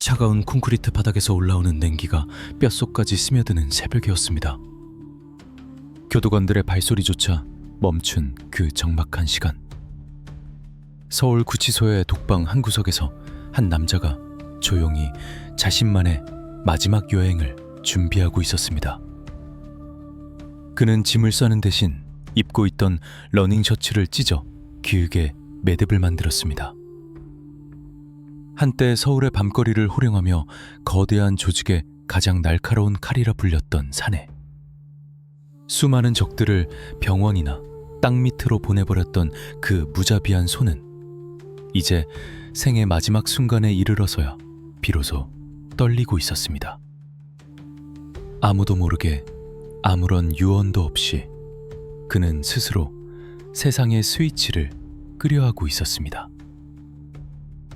차가운 콘크리트 바닥에서 올라오는 냉기가 뼛속까지 스며드는 새벽이었습니다. 교도관들의 발소리조차 멈춘 그 적막한 시간. 서울 구치소의 독방 한 구석에서 한 남자가 조용히 자신만의 마지막 여행을 준비하고 있었습니다. 그는 짐을 싸는 대신 입고 있던 러닝 셔츠를 찢어 기슭에 매듭을 만들었습니다. 한때 서울의 밤거리를 호령하며 거대한 조직의 가장 날카로운 칼이라 불렸던 사내. 수많은 적들을 병원이나 땅 밑으로 보내버렸던 그 무자비한 손은 이제 생의 마지막 순간에 이르러서야 비로소 떨리고 있었습니다. 아무도 모르게 아무런 유언도 없이 그는 스스로 세상의 스위치를 끄려하고 있었습니다.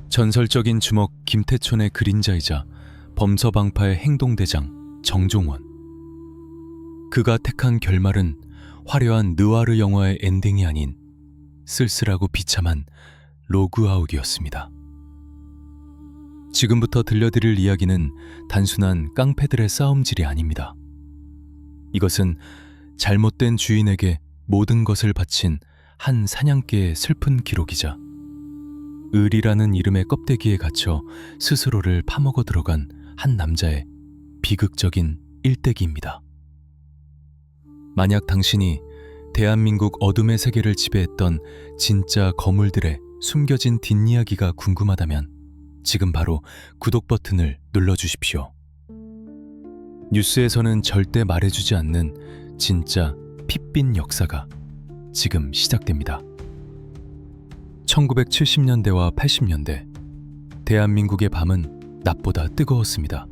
전설적인 주먹 김태촌의 그림자이자 범서방파의 행동대장 정종원. 그가 택한 결말은 화려한 느와르 영화의 엔딩이 아닌 쓸쓸하고 비참한 로그아웃이었습니다. 지금부터 들려드릴 이야기는 단순한 깡패들의 싸움질이 아닙니다. 이것은 잘못된 주인에게 모든 것을 바친 한 사냥개의 슬픈 기록이자 을이라는 이름의 껍데기에 갇혀 스스로를 파먹어 들어간 한 남자의 비극적인 일대기입니다. 만약 당신이 대한민국 어둠의 세계를 지배했던 진짜 거물들의 숨겨진 뒷이야기가 궁금하다면 지금 바로 구독 버튼을 눌러주십시오. 뉴스에서는 절대 말해주지 않는 진짜 핏빈 역사가 지금 시작됩니다. 1970년대와 80년대, 대한민국의 밤은 낮보다 뜨거웠습니다.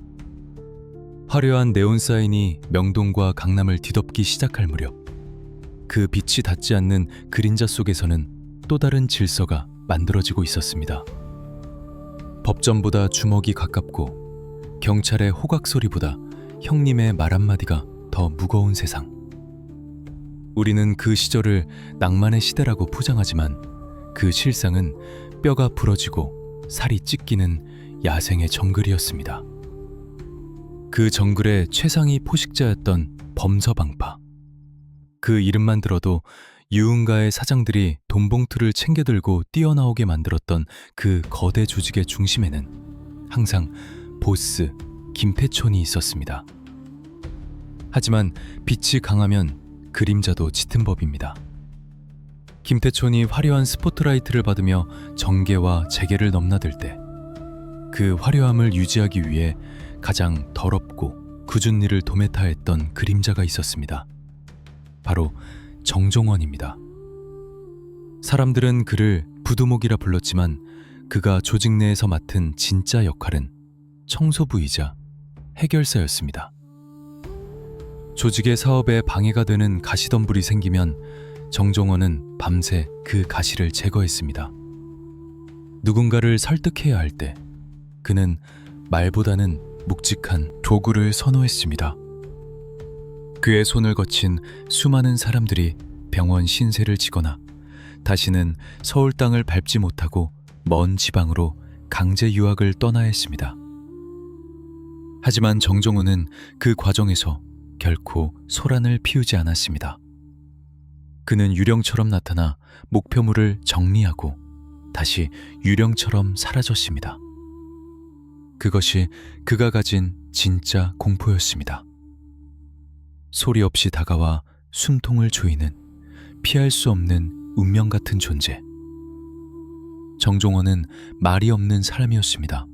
화려한 네온사인이 명동과 강남을 뒤덮기 시작할 무렵, 그 빛이 닿지 않는 그림자 속에서는 또 다른 질서가 만들어지고 있었습니다. 법전보다 주먹이 가깝고 경찰의 호각 소리보다 형님의 말 한마디가 더 무거운 세상. 우리는 그 시절을 낭만의 시대라고 포장하지만 그 실상은 뼈가 부러지고 살이 찢기는 야생의 정글이었습니다. 그 정글의 최상위 포식자였던 범서방파. 그 이름만 들어도 유흥가의 사장들이 돈봉투를 챙겨들고 뛰어나오게 만들었던 그 거대 조직의 중심에는 항상 보스 김태촌이 있었습니다. 하지만 빛이 강하면 그림자도 짙은 법입니다. 김태촌이 화려한 스포트라이트를 받으며 정계와 재계를 넘나들 때 그 화려함을 유지하기 위해 가장 더럽고 굳은 일을 도맡아했던 그림자가 있었습니다. 바로 정종원입니다. 사람들은 그를 부두목이라 불렀지만 그가 조직 내에서 맡은 진짜 역할은 청소부이자 해결사였습니다. 조직의 사업에 방해가 되는 가시덤불이 생기면 정종원은 밤새 그 가시를 제거했습니다. 누군가를 설득해야 할 때 그는 말보다는 묵직한 도구를 선호했습니다. 그의 손을 거친 수많은 사람들이 병원 신세를 지거나 다시는 서울 땅을 밟지 못하고 먼 지방으로 강제 유학을 떠나야 했습니다. 하지만 정종원은 그 과정에서 결코 소란을 피우지 않았습니다. 그는 유령처럼 나타나 목표물을 정리하고 다시 유령처럼 사라졌습니다. 그것이 그가 가진 진짜 공포였습니다. 소리 없이 다가와 숨통을 조이는 피할 수 없는 운명 같은 존재. 정종원은 말이 없는 사람이었습니다.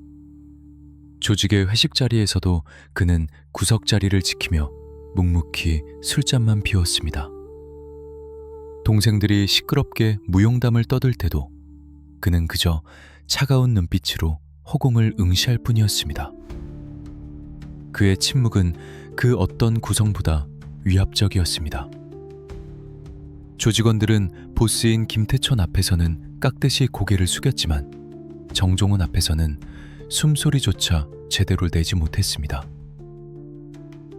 조직의 회식 자리에서도 그는 구석 자리를 지키며 묵묵히 술잔만 비웠습니다. 동생들이 시끄럽게 무용담을 떠들 때도 그는 그저 차가운 눈빛으로 허공을 응시할 뿐이었습니다. 그의 침묵은 그 어떤 구성보다 위압적이었습니다. 조직원들은 보스인 김태촌 앞에서는 깍듯이 고개를 숙였지만 정종원 앞에서는 숨소리조차 제대로 내지 못했습니다.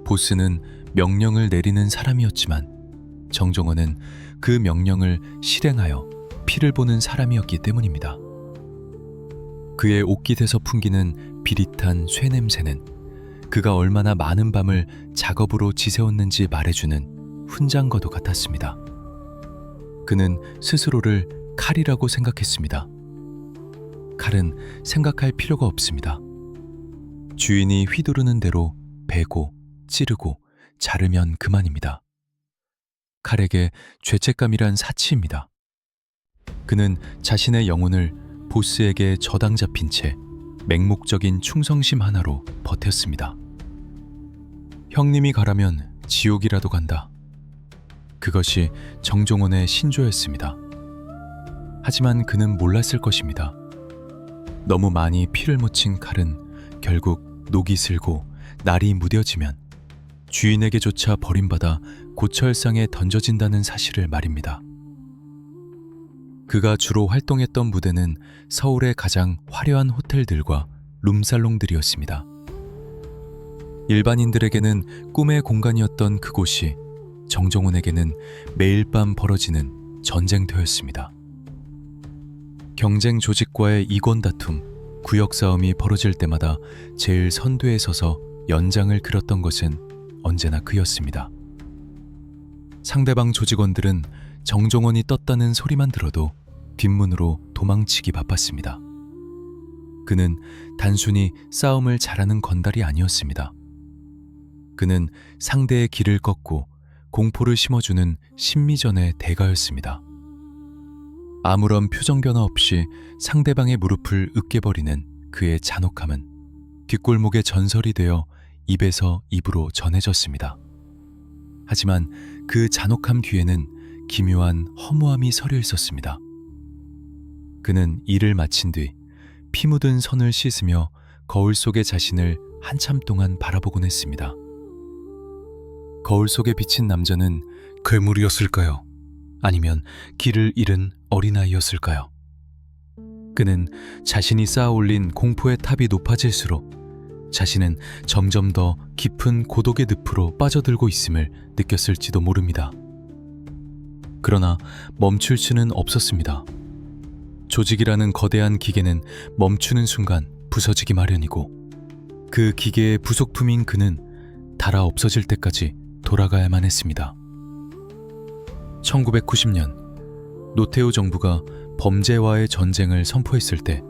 보스는 명령을 내리는 사람이었지만 정종원은 그 명령을 실행하여 피를 보는 사람이었기 때문입니다. 그의 옷깃에서 풍기는 비릿한 쇠 냄새는 그가 얼마나 많은 밤을 작업으로 지새웠는지 말해주는 훈장과도 같았습니다. 그는 스스로를 칼이라고 생각했습니다. 칼은 생각할 필요가 없습니다. 주인이 휘두르는 대로 베고 찌르고 자르면 그만입니다. 칼에게 죄책감이란 사치입니다. 그는 자신의 영혼을 보스에게 저당 잡힌 채 맹목적인 충성심 하나로 버텼습니다. 형님이 가라면 지옥이라도 간다. 그것이 정종원의 신조였습니다. 하지만 그는 몰랐을 것입니다. 너무 많이 피를 묻힌 칼은 결국 녹이 슬고 날이 무뎌지면 주인에게조차 버림받아 고철상에 던져진다는 사실을 말입니다. 그가 주로 활동했던 무대는 서울의 가장 화려한 호텔들과 룸살롱들이었습니다. 일반인들에게는 꿈의 공간이었던 그곳이 정종원에게는 매일 밤 벌어지는 전쟁터였습니다. 경쟁 조직과의 이권 다툼, 구역 싸움이 벌어질 때마다 제일 선두에 서서 연장을 그렸던 것은 언제나 그였습니다. 상대방 조직원들은 정종원이 떴다는 소리만 들어도 뒷문으로 도망치기 바빴습니다. 그는 단순히 싸움을 잘하는 건달이 아니었습니다. 그는 상대의 길을 꺾고 공포를 심어주는 심리전의 대가였습니다. 아무런 표정 변화 없이 상대방의 무릎을 으깨버리는 그의 잔혹함은 뒷골목의 전설이 되어 입에서 입으로 전해졌습니다. 하지만 그 잔혹함 뒤에는 기묘한 허무함이 서려 있었습니다. 그는 일을 마친 뒤 피 묻은 손을 씻으며 거울 속의 자신을 한참 동안 바라보곤 했습니다. 거울 속에 비친 남자는 괴물이었을까요? 아니면 길을 잃은 어린아이였을까요? 그는 자신이 쌓아올린 공포의 탑이 높아질수록 자신은 점점 더 깊은 고독의 늪으로 빠져들고 있음을 느꼈을지도 모릅니다. 그러나 멈출 수는 없었습니다. 조직이라는 거대한 기계는 멈추는 순간 부서지기 마련이고 그 기계의 부속품인 그는 닳아 없어질 때까지 돌아가야만 했습니다. 1990년 노태우 정부가 범죄와의 전쟁을 선포했을 때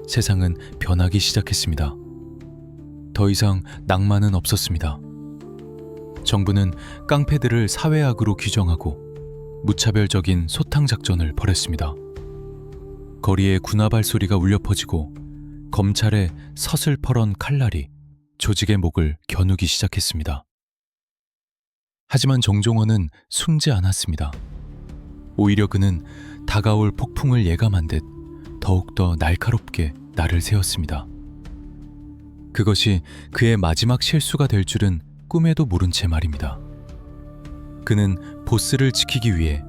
세상은 변하기 시작했습니다. 더 이상 낭만은 없었습니다. 정부는 깡패들을 사회악으로 규정하고 무차별적인 소탕 작전을 벌였습니다. 거리에 군화발 소리가 울려 퍼지고 검찰의 서슬퍼런 칼날이 조직의 목을 겨누기 시작했습니다. 하지만 정종원은 숨지 않았습니다. 오히려 그는 다가올 폭풍을 예감한 듯 더욱더 날카롭게 날을 세웠습니다. 그것이 그의 마지막 실수가 될 줄은 꿈에도 모른 채 말입니다. 그는 보스를 지키기 위해,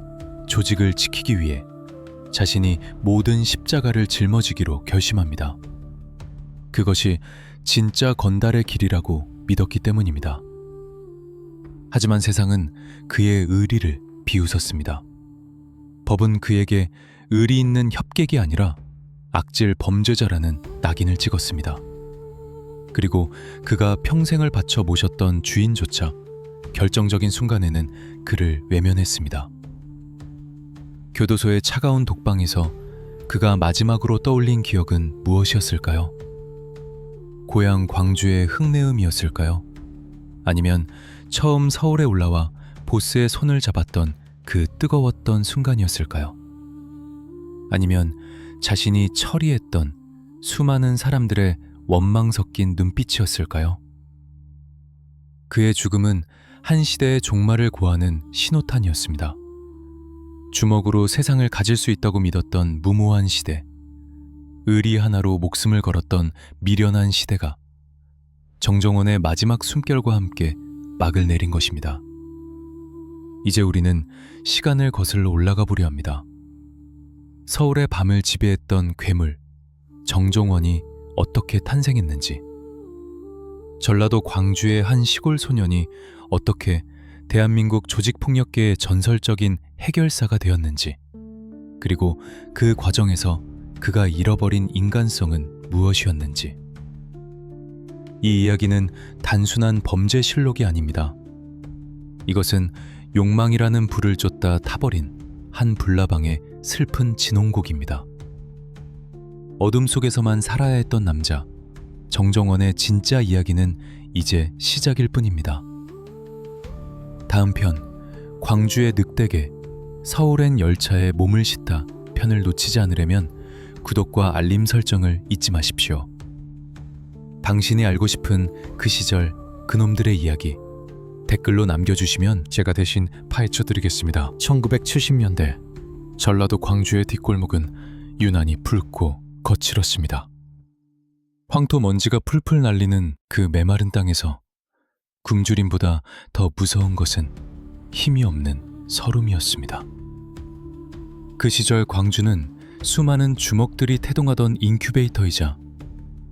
조직을 지키기 위해 자신이 모든 십자가를 짊어지기로 결심합니다. 그것이 진짜 건달의 길이라고 믿었기 때문입니다. 하지만 세상은 그의 의리를 비웃었습니다. 법은 그에게 의리 있는 협객이 아니라 악질 범죄자라는 낙인을 찍었습니다. 그리고 그가 평생을 바쳐 모셨던 주인조차 결정적인 순간에는 그를 외면했습니다. 교도소의 차가운 독방에서 그가 마지막으로 떠올린 기억은 무엇이었을까요? 고향 광주의 흙내음이었을까요? 아니면 처음 서울에 올라와 보스의 손을 잡았던 그 뜨거웠던 순간이었을까요? 아니면 자신이 처리했던 수많은 사람들의 원망 섞인 눈빛이었을까요? 그의 죽음은 한 시대의 종말을 고하는 신호탄이었습니다. 주먹으로 세상을 가질 수 있다고 믿었던 무모한 시대, 의리 하나로 목숨을 걸었던 미련한 시대가 정종원의 마지막 숨결과 함께 막을 내린 것입니다. 이제 우리는 시간을 거슬러 올라가 보려 합니다. 서울의 밤을 지배했던 괴물, 정종원이 어떻게 탄생했는지, 전라도 광주의 한 시골 소년이 어떻게 대한민국 조직폭력계의 전설적인 해결사가 되었는지, 그리고 그 과정에서 그가 잃어버린 인간성은 무엇이었는지. 이 이야기는 단순한 범죄 실록이 아닙니다. 이것은 욕망이라는 불을 쫓다 타버린 한 불나방의 슬픈 진홍곡입니다. 어둠 속에서만 살아야 했던 남자 정정원의 진짜 이야기는 이제 시작일 뿐입니다. 다음 편 광주의 늑대게, 서울엔 열차에 몸을 싣다 편을 놓치지 않으려면 구독과 알림 설정을 잊지 마십시오. 당신이 알고 싶은 그 시절 그놈들의 이야기 댓글로 남겨주시면 제가 대신 파헤쳐드리겠습니다. 1970년대 전라도 광주의 뒷골목은 유난히 붉고 거칠었습니다. 황토 먼지가 풀풀 날리는 그 메마른 땅에서 굶주림보다 더 무서운 것은 힘이 없는 서름이었습니다. 그 시절 광주는 수많은 주먹들이 태동하던 인큐베이터이자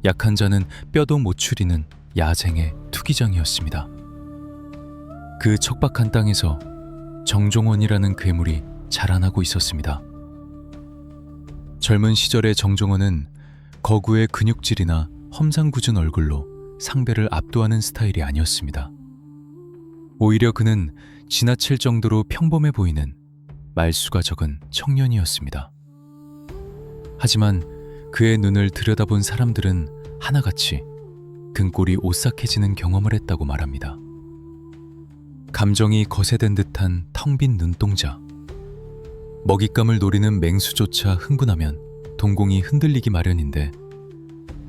약한 자는 뼈도 못 추리는 야생의 투기장이었습니다. 그 척박한 땅에서 정종원이라는 괴물이 자라나고 있었습니다. 젊은 시절의 정종원은 거구의 근육질이나 험상궂은 얼굴로 상대를 압도하는 스타일이 아니었습니다. 오히려 그는 지나칠 정도로 평범해 보이는 말수가 적은 청년이었습니다. 하지만 그의 눈을 들여다본 사람들은 하나같이 등골이 오싹해지는 경험을 했다고 말합니다. 감정이 거세된 듯한 텅 빈 눈동자. 먹잇감을 노리는 맹수조차 흥분하면 동공이 흔들리기 마련인데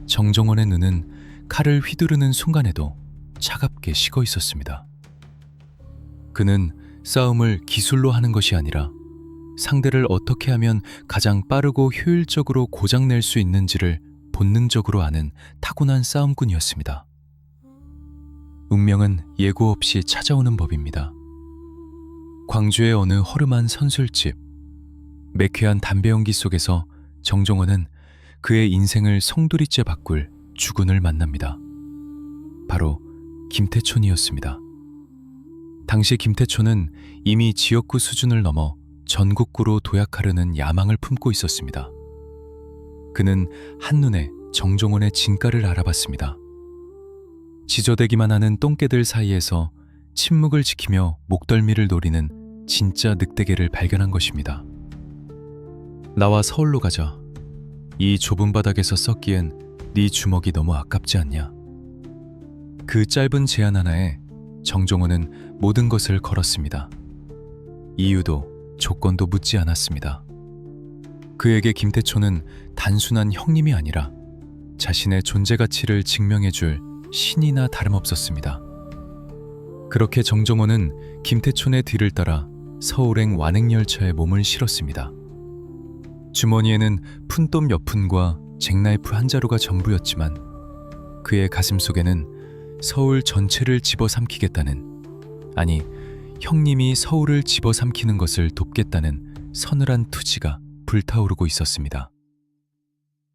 정정원의 눈은 칼을 휘두르는 순간에도 차갑게 식어 있었습니다. 그는 싸움을 기술로 하는 것이 아니라 상대를 어떻게 하면 가장 빠르고 효율적으로 고장낼 수 있는지를 본능적으로 아는 타고난 싸움꾼이었습니다. 운명은 예고 없이 찾아오는 법입니다. 광주의 어느 허름한 선술집, 매캐한 담배 연기 속에서 정종원은 그의 인생을 송두리째 바꿀 주군을 만납니다. 바로 김태촌이었습니다. 당시 김태촌은 이미 지역구 수준을 넘어 전국구로 도약하려는 야망을 품고 있었습니다. 그는 한눈에 정종원의 진가를 알아봤습니다. 지저대기만 하는 똥개들 사이에서 침묵을 지키며 목덜미를 노리는 진짜 늑대개를 발견한 것입니다. 나와 서울로 가자. 이 좁은 바닥에서 썩기엔 네 주먹이 너무 아깝지 않냐. 그 짧은 제안 하나에 정종원은 모든 것을 걸었습니다. 이유도 조건도 묻지 않았습니다. 그에게 김태초는 단순한 형님이 아니라 자신의 존재 가치를 증명해줄 신이나 다름없었습니다. 그렇게 정종원은 김태촌의 뒤를 따라 서울행 완행열차에 몸을 실었습니다. 주머니에는 푼돈 몇 푼과 잭나이프 한 자루가 전부였지만 그의 가슴 속에는 서울 전체를 집어삼키겠다는, 아니 형님이 서울을 집어삼키는 것을 돕겠다는 서늘한 투지가 불타오르고 있었습니다.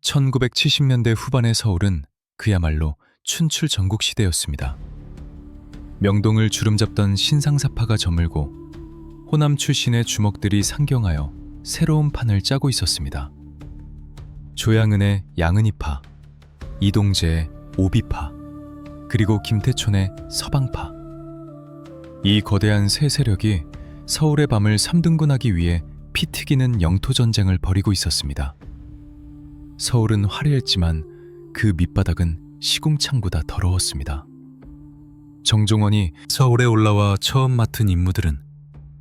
1970년대 후반의 서울은 그야말로 춘출 전국 시대였습니다. 명동을 주름잡던 신상사파가 저물고 호남 출신의 주먹들이 상경하여 새로운 판을 짜고 있었습니다. 조양은의 양은이파, 이동재의 오비파, 그리고 김태촌의 서방파. 이 거대한 세 세력이 서울의 밤을 3등분하기 위해 피 튀기는 영토전쟁을 벌이고 있었습니다. 서울은 화려했지만 그 밑바닥은 시궁창보다 더러웠습니다. 정종원이 서울에 올라와 처음 맡은 임무들은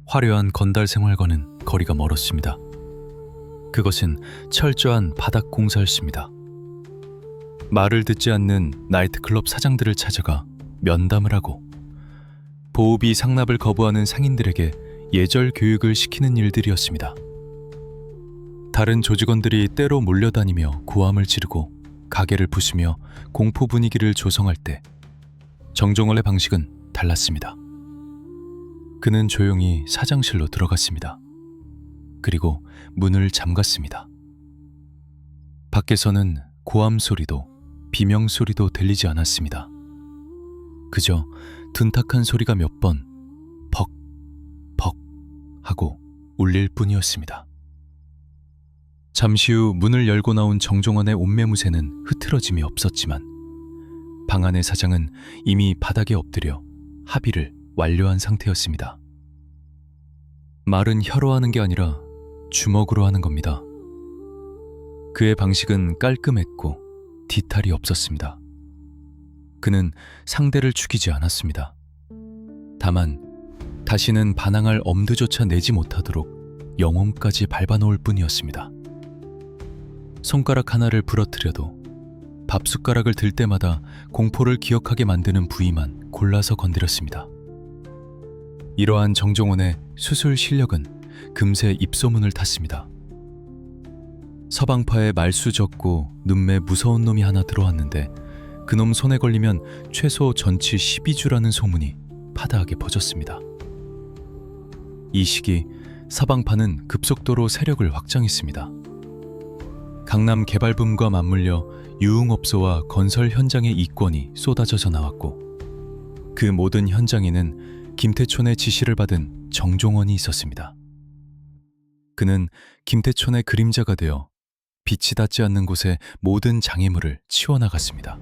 화려한 건달 생활과는 거리가 멀었습니다. 그것은 철저한 바닥 공사였습니다. 말을 듣지 않는 나이트클럽 사장들을 찾아가 면담을 하고 보호비 상납을 거부하는 상인들에게 예절 교육을 시키는 일들이었습니다. 다른 조직원들이 때로 몰려다니며 고함을 지르고 가게를 부수며 공포 분위기를 조성할 때 정종원의 방식은 달랐습니다. 그는 조용히 사장실로 들어갔습니다. 그리고 문을 잠갔습니다. 밖에서는 고함 소리도 비명 소리도 들리지 않았습니다. 그저 둔탁한 소리가 몇 번 벅벅 하고 울릴 뿐이었습니다. 잠시 후 문을 열고 나온 정종원의 옷매무새는 흐트러짐이 없었지만 방 안의 사장은 이미 바닥에 엎드려 합의를 완료한 상태였습니다. 말은 혀로 하는 게 아니라 주먹으로 하는 겁니다. 그의 방식은 깔끔했고 뒤탈이 없었습니다. 그는 상대를 죽이지 않았습니다. 다만 다시는 반항할 엄두조차 내지 못하도록 영혼까지 밟아놓을 뿐이었습니다. 손가락 하나를 부러뜨려도 밥숟가락을 들 때마다 공포를 기억하게 만드는 부위만 골라서 건드렸습니다. 이러한 정종원의 수술 실력은 금세 입소문을 탔습니다. 서방파에 말수 적고 눈매 무서운 놈이 하나 들어왔는데 그놈 손에 걸리면 최소 전치 12주라는 소문이 파다하게 퍼졌습니다. 이 시기 서방파는 급속도로 세력을 확장했습니다. 강남 개발붐과 맞물려 유흥업소와 건설 현장의 이권이 쏟아져서 나왔고 그 모든 현장에는 김태촌의 지시를 받은 정종원이 있었습니다. 그는 김태촌의 그림자가 되어 빛이 닿지 않는 곳에 모든 장애물을 치워나갔습니다.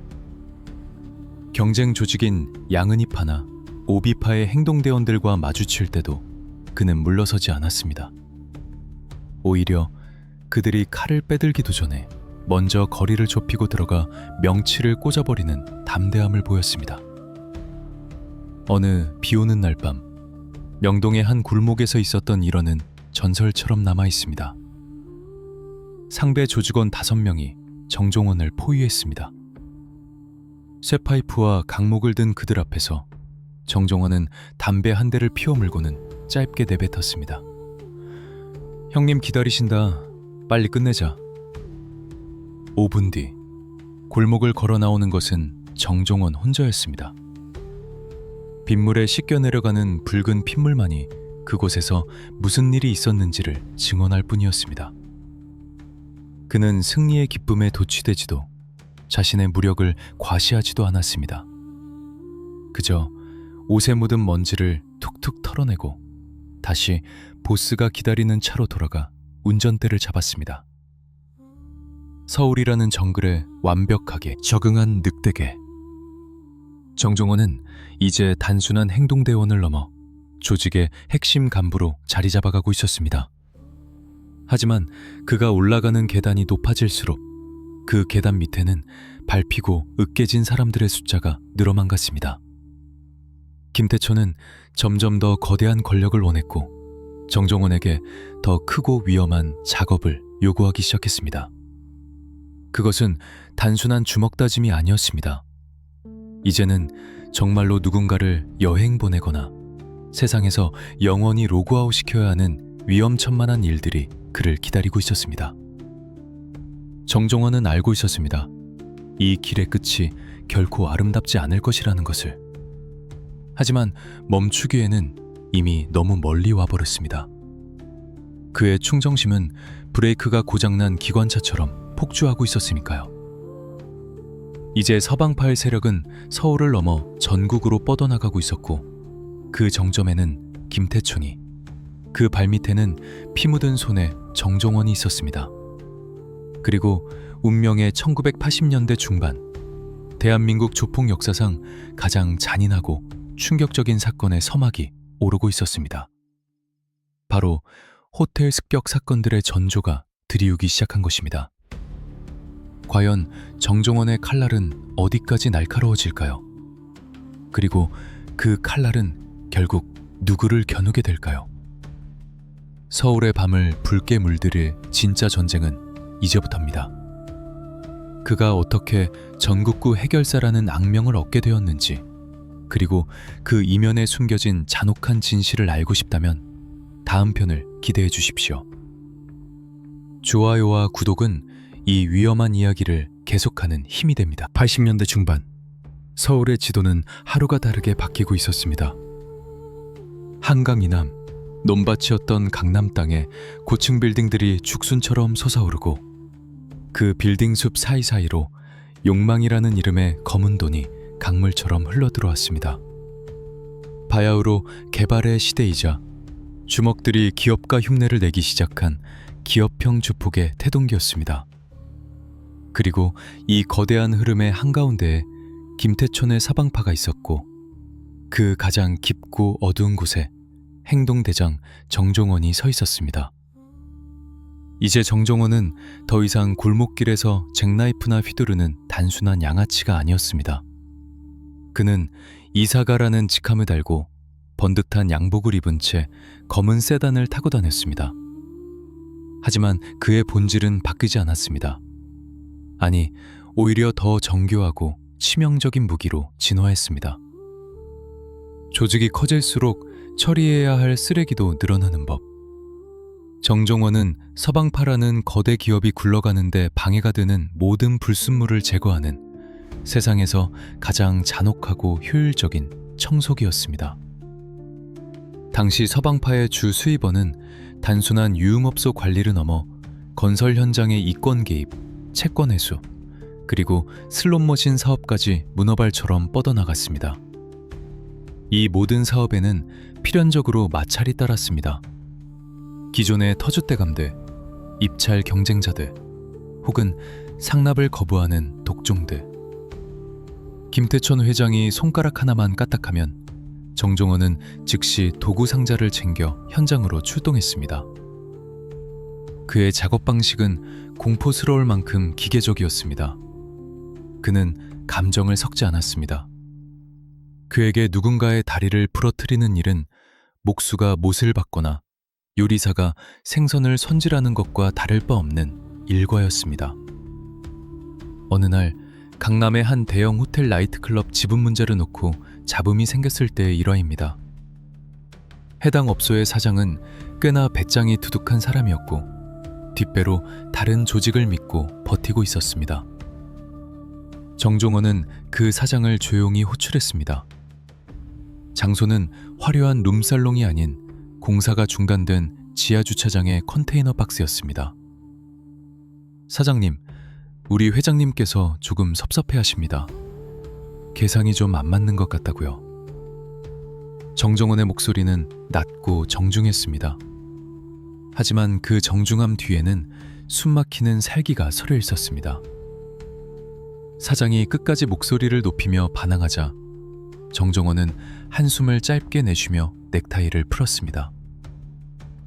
경쟁 조직인 양은이파나 오비파의 행동대원들과 마주칠 때도 그는 물러서지 않았습니다. 오히려 그들이 칼을 빼들기도 전에 먼저 거리를 좁히고 들어가 명치를 꽂아버리는 담대함을 보였습니다. 어느 비오는 날 밤, 명동의 한 굴목에서 있었던 일화는 전설처럼 남아 있습니다. 상배 조직원 5명이 정종원을 포위했습니다. 쇠파이프와 강목을 든 그들 앞에서 정종원은 담배 한 대를 피워 물고는 짧게 내뱉었습니다. 형님 기다리신다. 빨리 끝내자. 5분 뒤 골목을 걸어 나오는 것은 정종원 혼자였습니다. 빗물에 씻겨 내려가는 붉은 핏물만이 그곳에서 무슨 일이 있었는지를 증언할 뿐이었습니다. 그는 승리의 기쁨에 도취되지도 자신의 무력을 과시하지도 않았습니다. 그저 옷에 묻은 먼지를 툭툭 털어내고 다시 보스가 기다리는 차로 돌아가 운전대를 잡았습니다. 서울이라는 정글에 완벽하게 적응한 늑대계. 정종원은 이제 단순한 행동대원을 넘어 조직의 핵심 간부로 자리 잡아가고 있었습니다. 하지만 그가 올라가는 계단이 높아질수록 그 계단 밑에는 밟히고 으깨진 사람들의 숫자가 늘어만 갔습니다. 김태초는 점점 더 거대한 권력을 원했고 정종원에게 더 크고 위험한 작업을 요구하기 시작했습니다. 그것은 단순한 주먹 다짐이 아니었습니다. 이제는 정말로 누군가를 여행 보내거나 세상에서 영원히 로그아웃 시켜야 하는 위험천만한 일들이 그를 기다리고 있었습니다. 정종원은 알고 있었습니다. 이 길의 끝이 결코 아름답지 않을 것이라는 것을. 하지만 멈추기에는 이미 너무 멀리 와버렸습니다. 그의 충정심은 브레이크가 고장난 기관차처럼 폭주하고 있었으니까요. 이제 서방파의 세력은 서울을 넘어 전국으로 뻗어나가고 있었고 그 정점에는 김태촌이, 그 발밑에는 피 묻은 손에 정종원이 있었습니다. 그리고 운명의 1980년대 중반, 대한민국 조폭 역사상 가장 잔인하고 충격적인 사건의 서막이 오르고 있었습니다. 바로 호텔 습격 사건들의 전조가 들이우기 시작한 것입니다. 과연 정종원의 칼날은 어디까지 날카로워질까요? 그리고 그 칼날은 결국 누구를 겨누게 될까요? 서울의 밤을 붉게 물들일 진짜 전쟁은 이제부터입니다. 그가 어떻게 전국구 해결사라는 악명을 얻게 되었는지, 그리고 그 이면에 숨겨진 잔혹한 진실을 알고 싶다면 다음 편을 기대해 주십시오. 좋아요와 구독은 이 위험한 이야기를 계속하는 힘이 됩니다. 80년대 중반, 서울의 지도는 하루가 다르게 바뀌고 있었습니다. 한강 이남, 논밭이었던 강남 땅에 고층 빌딩들이 죽순처럼 솟아오르고 그 빌딩 숲 사이사이로 욕망이라는 이름의 검은 돈이 강물처럼 흘러들어왔습니다. 바야흐로 개발의 시대이자 주먹들이 기업가 흉내를 내기 시작한 기업형 주폭의 태동기였습니다. 그리고 이 거대한 흐름의 한가운데에 김태촌의 사방파가 있었고 그 가장 깊고 어두운 곳에 행동대장 정종원이 서 있었습니다. 이제 정종원은 더 이상 골목길에서 잭나이프나 휘두르는 단순한 양아치가 아니었습니다. 그는 이사가라는 직함을 달고 번듯한 양복을 입은 채 검은 세단을 타고 다녔습니다. 하지만 그의 본질은 바뀌지 않았습니다. 아니, 오히려 더 정교하고 치명적인 무기로 진화했습니다. 조직이 커질수록 처리해야 할 쓰레기도 늘어나는 법. 정종원은 서방파라는 거대 기업이 굴러가는데 방해가 되는 모든 불순물을 제거하는 세상에서 가장 잔혹하고 효율적인 청소기였습니다. 당시 서방파의 주 수입원은 단순한 유흥업소 관리를 넘어 건설 현장의 이권 개입, 채권 회수, 그리고 슬롯머신 사업까지 문어발처럼 뻗어나갔습니다. 이 모든 사업에는 필연적으로 마찰이 따랐습니다. 기존의 터줏대감들, 입찰 경쟁자들, 혹은 상납을 거부하는 독종들. 김태천 회장이 손가락 하나만 까딱하면 정종원은 즉시 도구 상자를 챙겨 현장으로 출동했습니다. 그의 작업 방식은 공포스러울 만큼 기계적이었습니다. 그는 감정을 섞지 않았습니다. 그에게 누군가의 다리를 부러뜨리는 일은 목수가 못을 받거나 요리사가 생선을 손질하는 것과 다를 바 없는 일과였습니다. 어느 날 강남의 한 대형 호텔 나이트클럽 지분 문제를 놓고 잡음이 생겼을 때의 일화입니다. 해당 업소의 사장은 꽤나 배짱이 두둑한 사람이었고 뒷배로 다른 조직을 믿고 버티고 있었습니다. 정종원은 그 사장을 조용히 호출했습니다. 장소는 화려한 룸살롱이 아닌 공사가 중단된 지하주차장의 컨테이너 박스였습니다. 사장님, 우리 회장님께서 조금 섭섭해하십니다. 계상이 좀 안 맞는 것 같다고요. 정종원의 목소리는 낮고 정중했습니다. 하지만 그 정중함 뒤에는 숨막히는 살기가 서려 있었습니다. 사장이 끝까지 목소리를 높이며 반항하자 정종원은 한숨을 짧게 내쉬며 넥타이를 풀었습니다.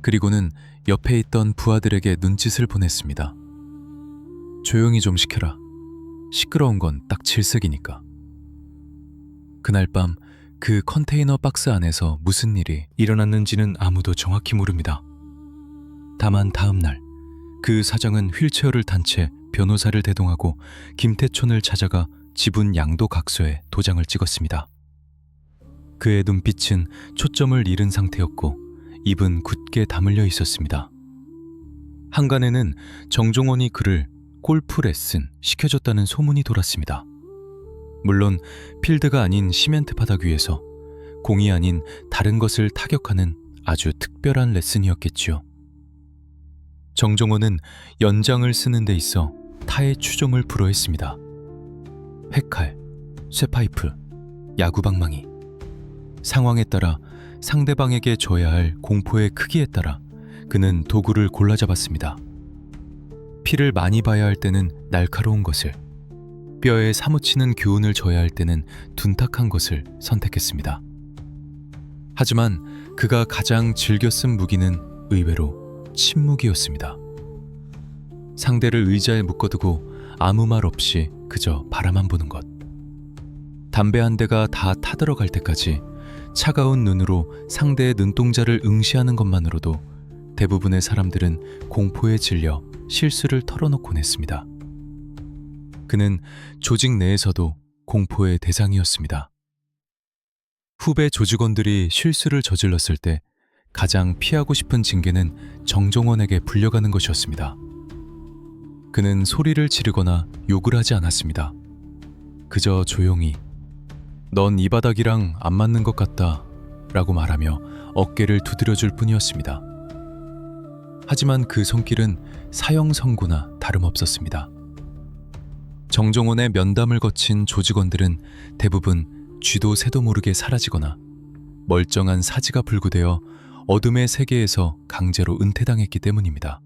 그리고는 옆에 있던 부하들에게 눈짓을 보냈습니다. 조용히 좀 시켜라. 시끄러운 건 딱 질색이니까. 그날 밤 그 컨테이너 박스 안에서 무슨 일이 일어났는지는 아무도 정확히 모릅니다. 다만 다음 날 그 사장은 휠체어를 탄 채 변호사를 대동하고 김태촌을 찾아가 지분 양도각서에 도장을 찍었습니다. 그의 눈빛은 초점을 잃은 상태였고 입은 굳게 다물려 있었습니다. 한간에는 정종원이 그를 골프 레슨 시켜줬다는 소문이 돌았습니다. 물론 필드가 아닌 시멘트 바닥 위에서 공이 아닌 다른 것을 타격하는 아주 특별한 레슨이었겠지요. 정종원은 연장을 쓰는 데 있어 타의 추종을 불허했습니다. 회칼, 쇠파이프, 야구방망이. 상황에 따라 상대방에게 줘야 할 공포의 크기에 따라 그는 도구를 골라 잡았습니다. 피를 많이 봐야 할 때는 날카로운 것을, 뼈에 사무치는 교훈을 줘야 할 때는 둔탁한 것을 선택했습니다. 하지만 그가 가장 즐겨 쓴 무기는 의외로 침묵이었습니다. 상대를 의자에 묶어두고 아무 말 없이 그저 바라만 보는 것. 담배 한 대가 다 타들어갈 때까지 차가운 눈으로 상대의 눈동자를 응시하는 것만으로도 대부분의 사람들은 공포에 질려 실수를 털어놓곤 했습니다. 그는 조직 내에서도 공포의 대상이었습니다. 후배 조직원들이 실수를 저질렀을 때 가장 피하고 싶은 징계는 정종원에게 불려가는 것이었습니다. 그는 소리를 지르거나 욕을 하지 않았습니다. 그저 조용히 넌 이 바닥이랑 안 맞는 것 같다 라고 말하며 어깨를 두드려줄 뿐이었습니다. 하지만 그 손길은 사형 선고나 다름없었습니다. 정종원의 면담을 거친 조직원들은 대부분 쥐도 새도 모르게 사라지거나 멀쩡한 사지가 불구되어 어둠의 세계에서 강제로 은퇴당했기 때문입니다.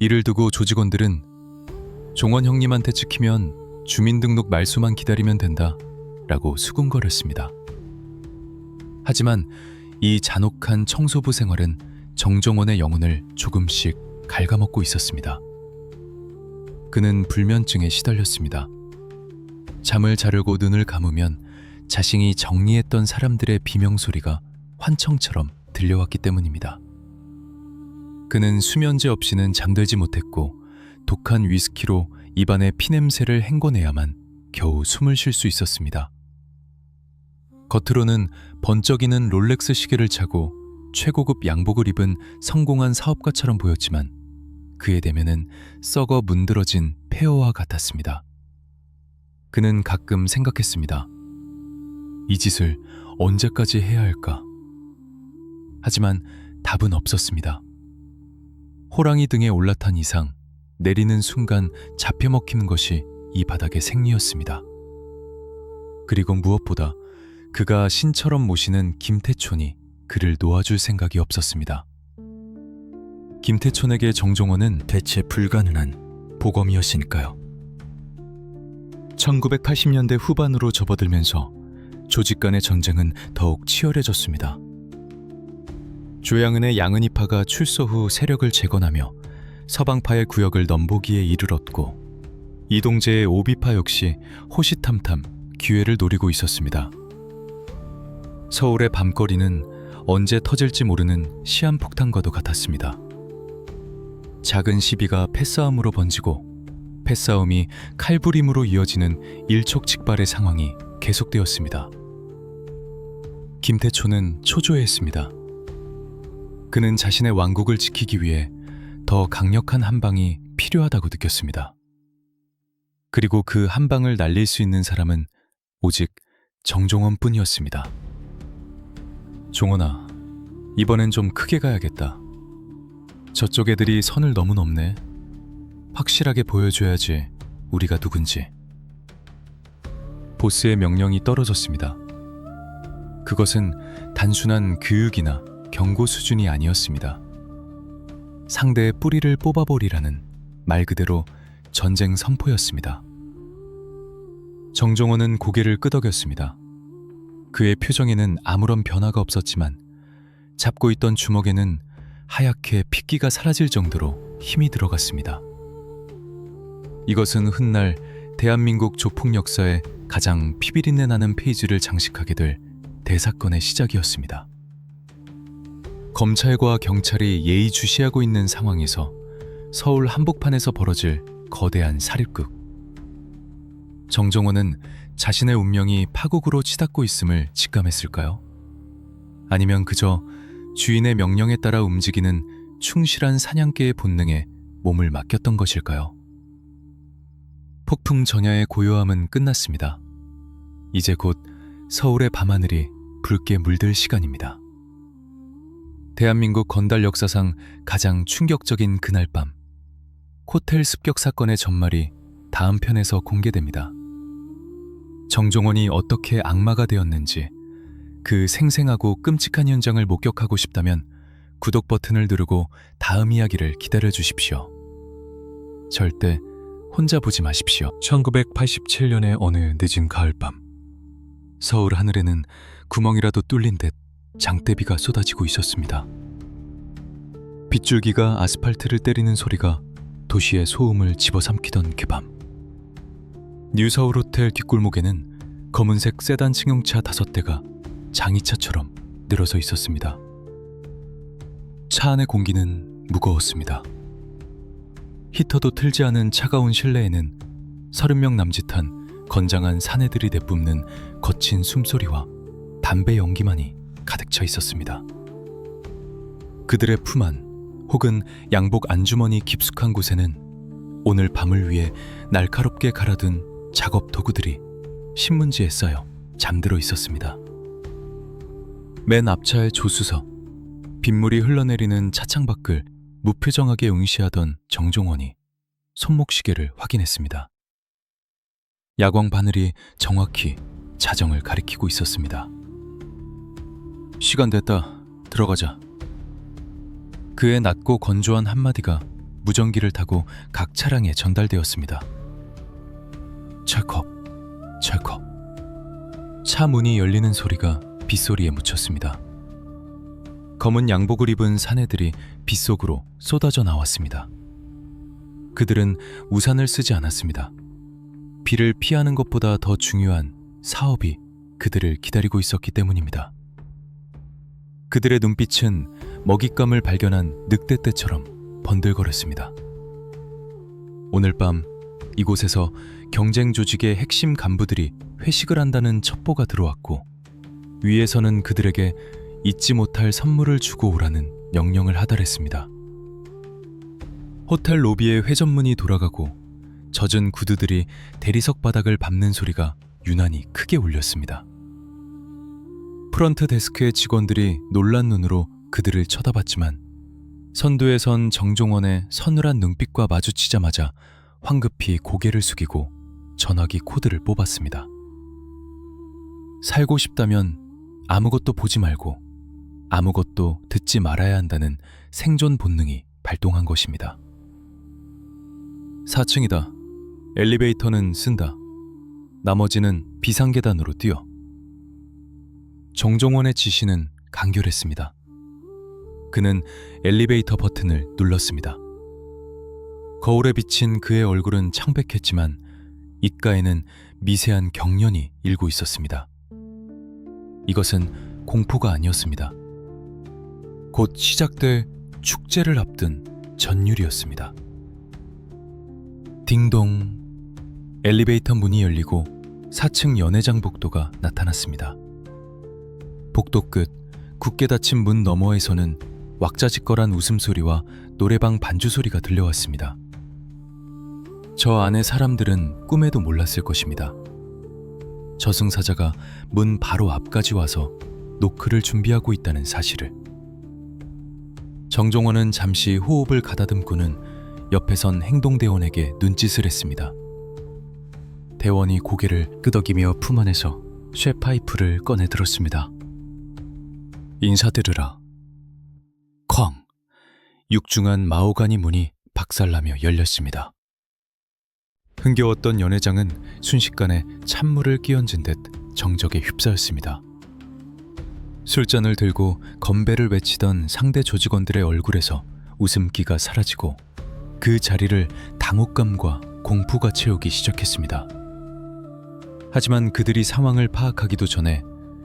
이를 두고 조직원들은 종원 형님한테 찍히면 주민등록 말소만 기다리면 된다 라고 수군거렸습니다. 하지만 이 잔혹한 청소부 생활은 정종원의 영혼을 조금씩 갉아먹고 있었습니다. 그는 불면증에 시달렸습니다. 잠을 자려고 눈을 감으면 자신이 정리했던 사람들의 비명소리가 환청처럼 들려왔기 때문입니다. 그는 수면제 없이는 잠들지 못했고 독한 위스키로 입안에 피냄새를 헹궈내야만 겨우 숨을 쉴 수 있었습니다. 겉으로는 번쩍이는 롤렉스 시계를 차고 최고급 양복을 입은 성공한 사업가처럼 보였지만 그의 내면은 썩어 문드러진 폐허와 같았습니다. 그는 가끔 생각했습니다. 이 짓을 언제까지 해야 할까? 하지만 답은 없었습니다. 호랑이 등에 올라탄 이상 내리는 순간 잡혀먹히는 것이 이 바닥의 생리였습니다. 그리고 무엇보다 그가 신처럼 모시는 김태촌이 그를 놓아줄 생각이 없었습니다. 김태촌에게 정종원은 대체 불가능한 보검이었으니까요. 1980년대 후반으로 접어들면서 조직 간의 전쟁은 더욱 치열해졌습니다. 조양은의 양은이파가 출소 후 세력을 재건하며 서방파의 구역을 넘보기에 이르렀고 이동재의 오비파 역시 호시탐탐 기회를 노리고 있었습니다. 서울의 밤거리는 언제 터질지 모르는 시한폭탄과도 같았습니다. 작은 시비가 패싸움으로 번지고 패싸움이 칼부림으로 이어지는 일촉즉발의 상황이 계속되었습니다. 김태초는 초조해했습니다. 그는 자신의 왕국을 지키기 위해 더 강력한 한방이 필요하다고 느꼈습니다. 그리고 그 한방을 날릴 수 있는 사람은 오직 정종원뿐이었습니다. 종원아, 이번엔 좀 크게 가야겠다. 저쪽 애들이 선을 너무 넘네. 확실하게 보여줘야지 우리가 누군지. 보스의 명령이 떨어졌습니다. 그것은 단순한 교육이나 경고 수준이 아니었습니다. 상대의 뿌리를 뽑아버리라는 말 그대로 전쟁 선포였습니다. 정종원은 고개를 끄덕였습니다. 그의 표정에는 아무런 변화가 없었지만 잡고 있던 주먹에는 하얗게 핏기가 사라질 정도로 힘이 들어갔습니다. 이것은 훗날 대한민국 조폭 역사에 가장 피비린내 나는 페이지를 장식하게 될 대사건의 시작이었습니다. 검찰과 경찰이 예의주시하고 있는 상황에서 서울 한복판에서 벌어질 거대한 사립극. 정종원은 자신의 운명이 파국으로 치닫고 있음을 직감했을까요? 아니면 그저 주인의 명령에 따라 움직이는 충실한 사냥개의 본능에 몸을 맡겼던 것일까요? 폭풍 전야의 고요함은 끝났습니다. 이제 곧 서울의 밤하늘이 붉게 물들 시간입니다. 대한민국 건달 역사상 가장 충격적인 그날 밤, 호텔 습격 사건의 전말이 다음 편에서 공개됩니다. 정종원이 어떻게 악마가 되었는지 그 생생하고 끔찍한 현장을 목격하고 싶다면 구독 버튼을 누르고 다음 이야기를 기다려 주십시오. 절대 혼자 보지 마십시오. 1987년의 어느 늦은 가을밤, 서울 하늘에는 구멍이라도 뚫린 듯 장대비가 쏟아지고 있었습니다. 빗줄기가 아스팔트를 때리는 소리가 도시의 소음을 집어삼키던 그 밤, 뉴서울 호텔 뒷골목에는 검은색 세단 승용차 5대가 장의차처럼 늘어서 있었습니다. 차 안의 공기는 무거웠습니다. 히터도 틀지 않은 차가운 실내에는 30명 남짓한 건장한 사내들이 내뿜는 거친 숨소리와 담배 연기만이 가득 차 있었습니다. 그들의 품 안 혹은 양복 안주머니 깊숙한 곳에는 오늘 밤을 위해 날카롭게 갈아둔 작업 도구들이 신문지에 쌓여 잠들어 있었습니다. 맨 앞차의 조수석, 빗물이 흘러내리는 차창 밖을 무표정하게 응시하던 정종원이 손목시계를 확인했습니다. 야광 바늘이 정확히 자정을 가리키고 있었습니다. 시간 됐다. 들어가자. 그의 낮고 건조한 한마디가 무전기를 타고 각 차량에 전달되었습니다. 찰컥, 찰컥. 차 문이 열리는 소리가 빗소리에 묻혔습니다. 검은 양복을 입은 사내들이 빗속으로 쏟아져 나왔습니다. 그들은 우산을 쓰지 않았습니다. 비를 피하는 것보다 더 중요한 사업이 그들을 기다리고 있었기 때문입니다. 그들의 눈빛은 먹잇감을 발견한 늑대떼처럼 번들거렸습니다. 오늘 밤 이곳에서 경쟁 조직의 핵심 간부들이 회식을 한다는 첩보가 들어왔고, 위에서는 그들에게 잊지 못할 선물을 주고 오라는 명령을 하달했습니다. 호텔 로비의 회전문이 돌아가고 젖은 구두들이 대리석 바닥을 밟는 소리가 유난히 크게 울렸습니다. 프런트 데스크의 직원들이 놀란 눈으로 그들을 쳐다봤지만 선두에 선 정종원의 서늘한 눈빛과 마주치자마자 황급히 고개를 숙이고 전화기 코드를 뽑았습니다. 살고 싶다면 아무것도 보지 말고 아무것도 듣지 말아야 한다는 생존 본능이 발동한 것입니다. 4층이다. 엘리베이터는 쓴다. 나머지는 비상계단으로 뛰어. 정종원의 지시는 간결했습니다. 그는 엘리베이터 버튼을 눌렀습니다. 거울에 비친 그의 얼굴은 창백했지만 입가에는 미세한 경련이 일고 있었습니다. 이것은 공포가 아니었습니다. 곧 시작될 축제를 앞둔 전율이었습니다. 딩동. 엘리베이터 문이 열리고 4층 연회장 복도가 나타났습니다. 복도 끝 굳게 닫힌 문 너머에서는 왁자지껄한 웃음소리와 노래방 반주 소리가 들려왔습니다. 저 안의 사람들은 꿈에도 몰랐을 것입니다. 저승사자가 문 바로 앞까지 와서 노크를 준비하고 있다는 사실을. 정종원은 잠시 호흡을 가다듬고는 옆에 선 행동대원에게 눈짓을 했습니다. 대원이 고개를 끄덕이며 품 안에서 쇠파이프를 꺼내 들었습니다. 인사드리라. 쾅! 육중한 마호가니 문이 박살나며 열렸습니다. 흥겨웠던 연회장은 순식간에 찬물을 끼얹은 듯 정적에 휩싸였습니다. 술잔을 들고 건배를 외치던 상대 조직원들의 얼굴에서 웃음기가 사라지고 그 자리를 당혹감과 공포가 채우기 시작했습니다. 하지만 그들이 상황을 파악하기도 전에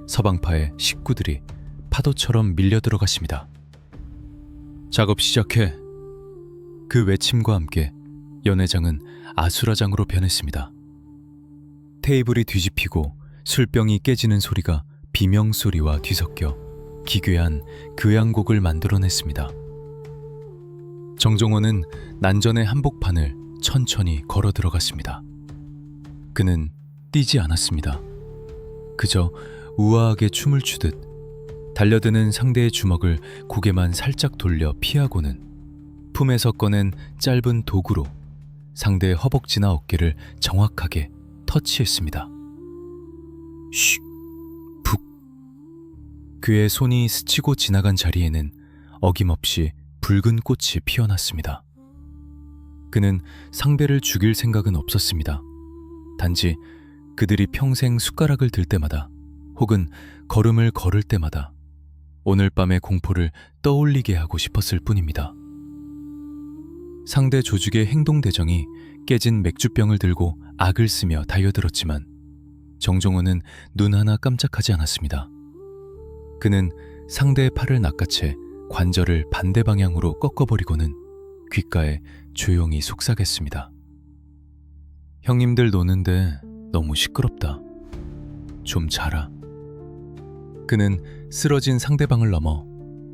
서방파의 식구들이 파도처럼 밀려 들어갔습니다. 작업 시작해. 그 외침과 함께 연회장은 아수라장으로 변했습니다. 테이블이 뒤집히고 술병이 깨지는 소리가 비명소리와 뒤섞여 기괴한 교향곡을 만들어냈습니다. 정종원은 난전의 한복판을 천천히 걸어 들어갔습니다. 그는 뛰지 않았습니다. 그저 우아하게 춤을 추듯 달려드는 상대의 주먹을 고개만 살짝 돌려 피하고는 품에서 꺼낸 짧은 도구로 상대의 허벅지나 어깨를 정확하게 터치했습니다. 슉! 푹! 그의 손이 스치고 지나간 자리에는 어김없이 붉은 꽃이 피어났습니다. 그는 상대를 죽일 생각은 없었습니다. 단지 그들이 평생 숟가락을 들 때마다 혹은 걸음을 걸을 때마다 오늘 밤의 공포를 떠올리게 하고 싶었을 뿐입니다. 상대 조직의 행동대정이 깨진 맥주병을 들고 악을 쓰며 달려들었지만 정종원은 눈 하나 깜짝하지 않았습니다. 그는 상대의 팔을 낚아채 관절을 반대 방향으로 꺾어버리고는 귓가에 조용히 속삭였습니다. 형님들 노는데 너무 시끄럽다. 좀 자라. 그는 쓰러진 상대방을 넘어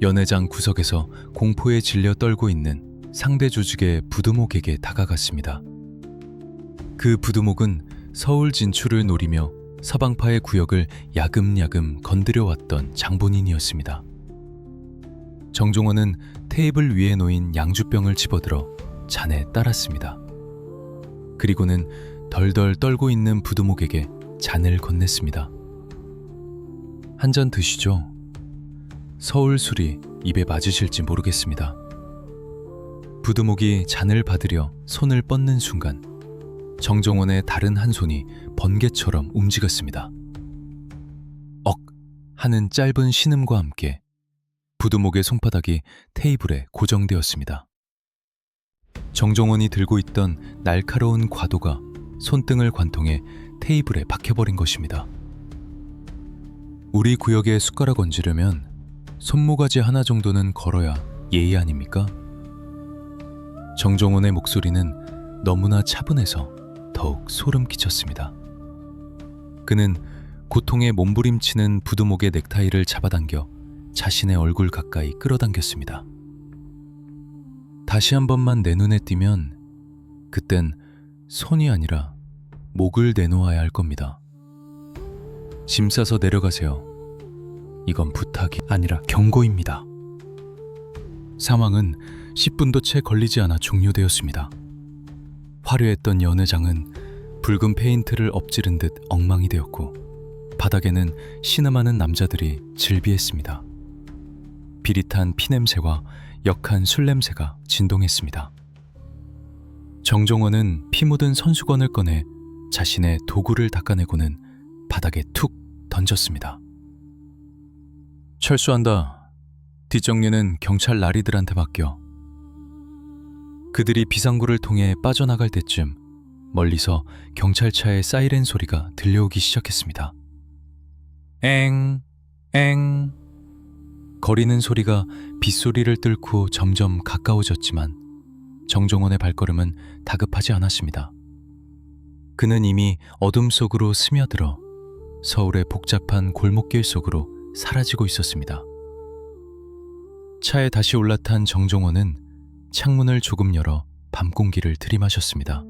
연회장 구석에서 공포에 질려 떨고 있는 상대 조직의 부두목에게 다가갔습니다. 그 부두목은 서울 진출을 노리며 서방파의 구역을 야금야금 건드려왔던 장본인이었습니다. 정종원은 테이블 위에 놓인 양주병을 집어들어 잔에 따랐습니다. 그리고는 덜덜 떨고 있는 부두목에게 잔을 건넸습니다. 한 잔 드시죠. 서울 술이 입에 맞으실지 모르겠습니다. 부두목이 잔을 받으려 손을 뻗는 순간 정종원의 다른 한 손이 번개처럼 움직였습니다. 억 하는 짧은 신음과 함께 부두목의 손바닥이 테이블에 고정되었습니다. 정종원이 들고 있던 날카로운 과도가 손등을 관통해 테이블에 박혀버린 것입니다. 우리 구역에 숟가락 얹으려면 손모가지 하나 정도는 걸어야 예의 아닙니까? 정종원의 목소리는 너무나 차분해서 더욱 소름 끼쳤습니다. 그는 고통에 몸부림치는 부두목의 넥타이를 잡아당겨 자신의 얼굴 가까이 끌어당겼습니다. 다시 한 번만 내 눈에 띄면 그땐 손이 아니라 목을 내놓아야 할 겁니다. 짐 싸서 내려가세요. 이건 부탁이 아니라 경고입니다. 상황은 10분도 채 걸리지 않아 종료되었습니다. 화려했던 연회장은 붉은 페인트를 엎지른 듯 엉망이 되었고 바닥에는 신음하는 남자들이 즐비했습니다. 비릿한 피냄새와 역한 술냄새가 진동했습니다. 정종원은 피 묻은 손수건을 꺼내 자신의 도구를 닦아내고는 바닥에 툭 던졌습니다. 철수한다. 뒷정리는 경찰 나리들한테 맡겨. 그들이 비상구를 통해 빠져나갈 때쯤 멀리서 경찰차의 사이렌 소리가 들려오기 시작했습니다. 엥, 엥. 거리는 소리가 빗소리를 뚫고 점점 가까워졌지만 정종원의 발걸음은 다급하지 않았습니다. 그는 이미 어둠 속으로 스며들어 서울의 복잡한 골목길 속으로 사라지고 있었습니다. 차에 다시 올라탄 정종원은 창문을 조금 열어 밤 공기를 들이마셨습니다.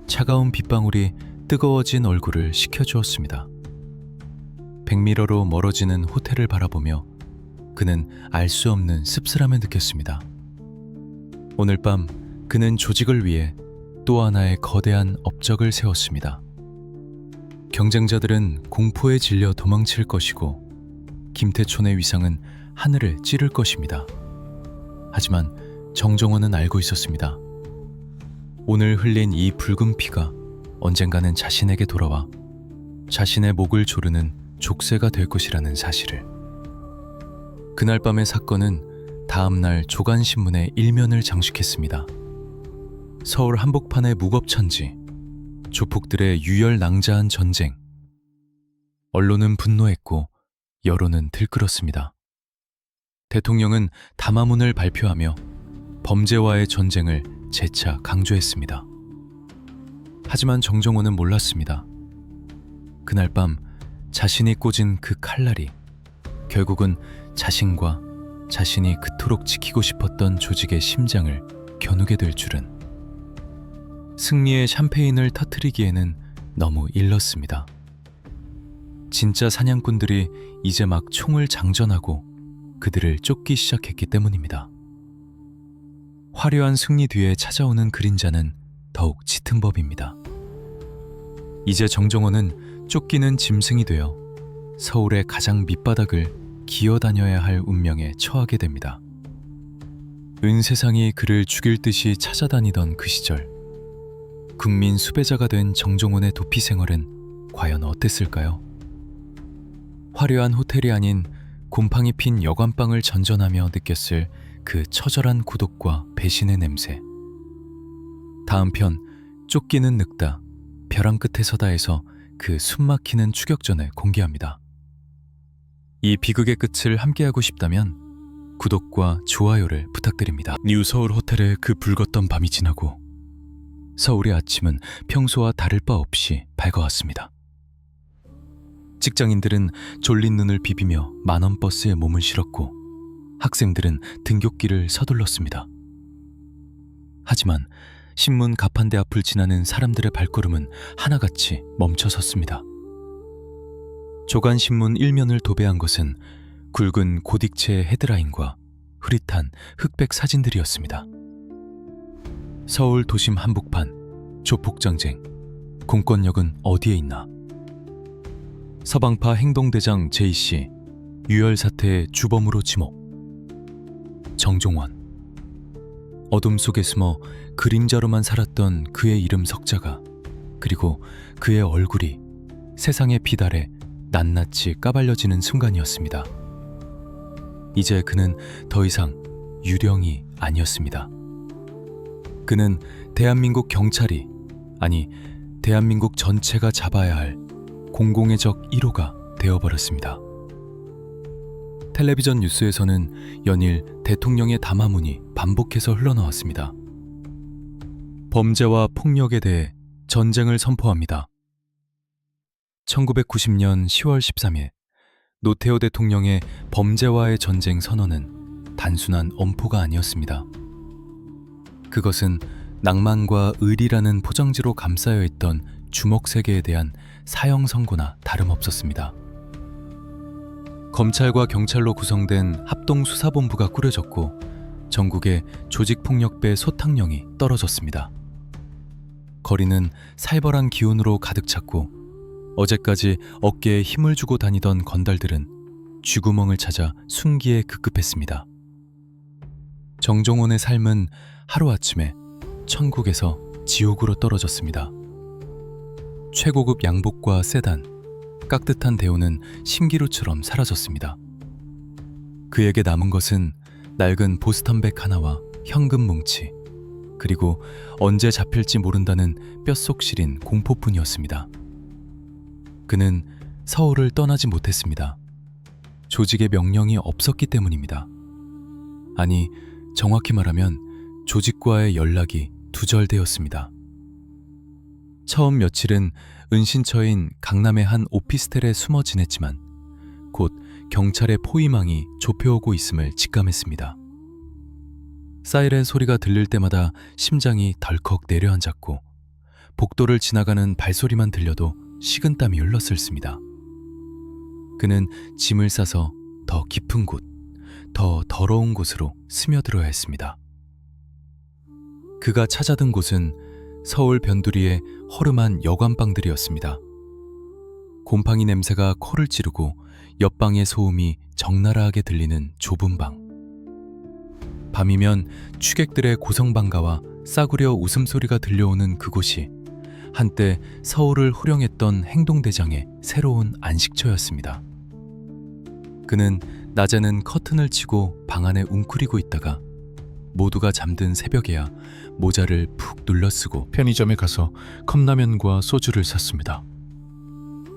차가운 빗방울이 뜨거워진 얼굴을 식혀주었습니다. 백미러로 멀어지는 호텔을 바라보며 그는 알 수 없는 씁쓸함을 느꼈습니다. 오늘 밤 그는 조직을 위해 또 하나의 거대한 업적을 세웠습니다. 경쟁자들은 공포에 질려 도망칠 것이고 김태촌의 위상은 하늘을 찌를 것입니다. 하지만 정종원은 알고 있었습니다. 오늘 흘린 이 붉은 피가 언젠가는 자신에게 돌아와 자신의 목을 조르는 족쇄가 될 것이라는 사실을. 그날 밤의 사건은 다음날 조간신문의 일면을 장식했습니다. 서울 한복판의 무법천지, 조폭들의 유혈낭자한 전쟁. 언론은 분노했고 여론은 들끓었습니다. 대통령은 담화문을 발표하며 범죄와의 전쟁을 재차 강조했습니다. 하지만 정종원은 몰랐습니다. 그날 밤 자신이 꽂은 그 칼날이 결국은 자신과 자신이 그토록 지키고 싶었던 조직의 심장을 겨누게 될 줄은. 승리의 샴페인을 터뜨리기에는 너무 일렀습니다. 진짜 사냥꾼들이 이제 막 총을 장전하고 그들을 쫓기 시작했기 때문입니다. 화려한 승리 뒤에 찾아오는 그림자는 더욱 짙은 법입니다. 이제 정종원은 쫓기는 짐승이 되어 서울의 가장 밑바닥을 기어다녀야 할 운명에 처하게 됩니다. 은 세상이 그를 죽일 듯이 찾아다니던 그 시절, 국민 수배자가 된 정종원의 도피 생활은 과연 어땠을까요? 화려한 호텔이 아닌 곰팡이 핀 여관방을 전전하며 느꼈을 그 처절한 고독과 배신의 냄새. 다음 편 쫓기는 늑다, 벼랑 끝에 서다에서 그 숨막히는 추격전을 공개합니다. 이 비극의 끝을 함께하고 싶다면 구독과 좋아요를 부탁드립니다. 뉴 서울 호텔에 그 붉었던 밤이 지나고 서울의 아침은 평소와 다를 바 없이 밝아왔습니다. 직장인들은 졸린 눈을 비비며 만원 버스에 몸을 실었고 학생들은 등굣길을 서둘렀습니다. 하지만 신문 가판대 앞을 지나는 사람들의 발걸음은 하나같이 멈춰섰습니다. 조간신문 일면을 도배한 것은 굵은 고딕체의 헤드라인과 흐릿한 흑백 사진들이었습니다. 서울 도심 한복판, 조폭전쟁, 공권력은 어디에 있나? 서방파 행동대장 J씨, 유혈 사태의 주범으로 지목. 정종원. 어둠 속에 숨어 그림자로만 살았던 그의 이름 석자가, 그리고 그의 얼굴이 세상의 빛아래 낱낱이 까발려지는 순간이었습니다. 이제 그는 더 이상 유령이 아니었습니다. 그는 대한민국 경찰이, 아니 대한민국 전체가 잡아야 할 공공의 적 1호가 되어버렸습니다. 텔레비전 뉴스에서는 연일 대통령의 담화문이 반복해서 흘러나왔습니다. 범죄와 폭력에 대해 전쟁을 선포합니다. 1990년 10월 13일 노태우 대통령의 범죄와의 전쟁 선언은 단순한 엄포가 아니었습니다. 그것은 낭만과 의리라는 포장지로 감싸여 있던 주먹세계에 대한 사형 선고나 다름없었습니다. 검찰과 경찰로 구성된 합동수사본부가 꾸려졌고 전국에 조직폭력배 소탕령이 떨어졌습니다. 거리는 살벌한 기운으로 가득 찼고 어제까지 어깨에 힘을 주고 다니던 건달들은 쥐구멍을 찾아 순기에 급급했습니다. 정종원의 삶은 하루아침에 천국에서 지옥으로 떨어졌습니다. 최고급 양복과 세단, 깍듯한 대우는 신기루처럼 사라졌습니다. 그에게 남은 것은 낡은 보스턴백 하나와 현금 뭉치, 그리고 언제 잡힐지 모른다는 뼛속 시린 공포뿐이었습니다. 그는 서울을 떠나지 못했습니다. 조직의 명령이 없었기 때문입니다. 아니, 정확히 말하면 조직과의 연락이 두절되었습니다. 처음 며칠은 은신처인 강남의 한 오피스텔에 숨어 지냈지만 곧 경찰의 포위망이 좁혀오고 있음을 직감했습니다. 사이렌 소리가 들릴 때마다 심장이 덜컥 내려앉았고 복도를 지나가는 발소리만 들려도 식은땀이 흘렀었습니다. 그는 짐을 싸서 더 깊은 곳, 더 더러운 곳으로 스며들어야 했습니다. 그가 찾아든 곳은 서울 변두리의 허름한 여관방들이었습니다. 곰팡이 냄새가 코를 찌르고 옆방의 소음이 적나라하게 들리는 좁은 방. 밤이면 취객들의 고성방가와 싸구려 웃음소리가 들려오는 그곳이 한때 서울을 호령했던 행동대장의 새로운 안식처였습니다. 그는 낮에는 커튼을 치고 방 안에 웅크리고 있다가 모두가 잠든 새벽에야 모자를 푹 눌러쓰고 편의점에 가서 컵라면과 소주를 샀습니다.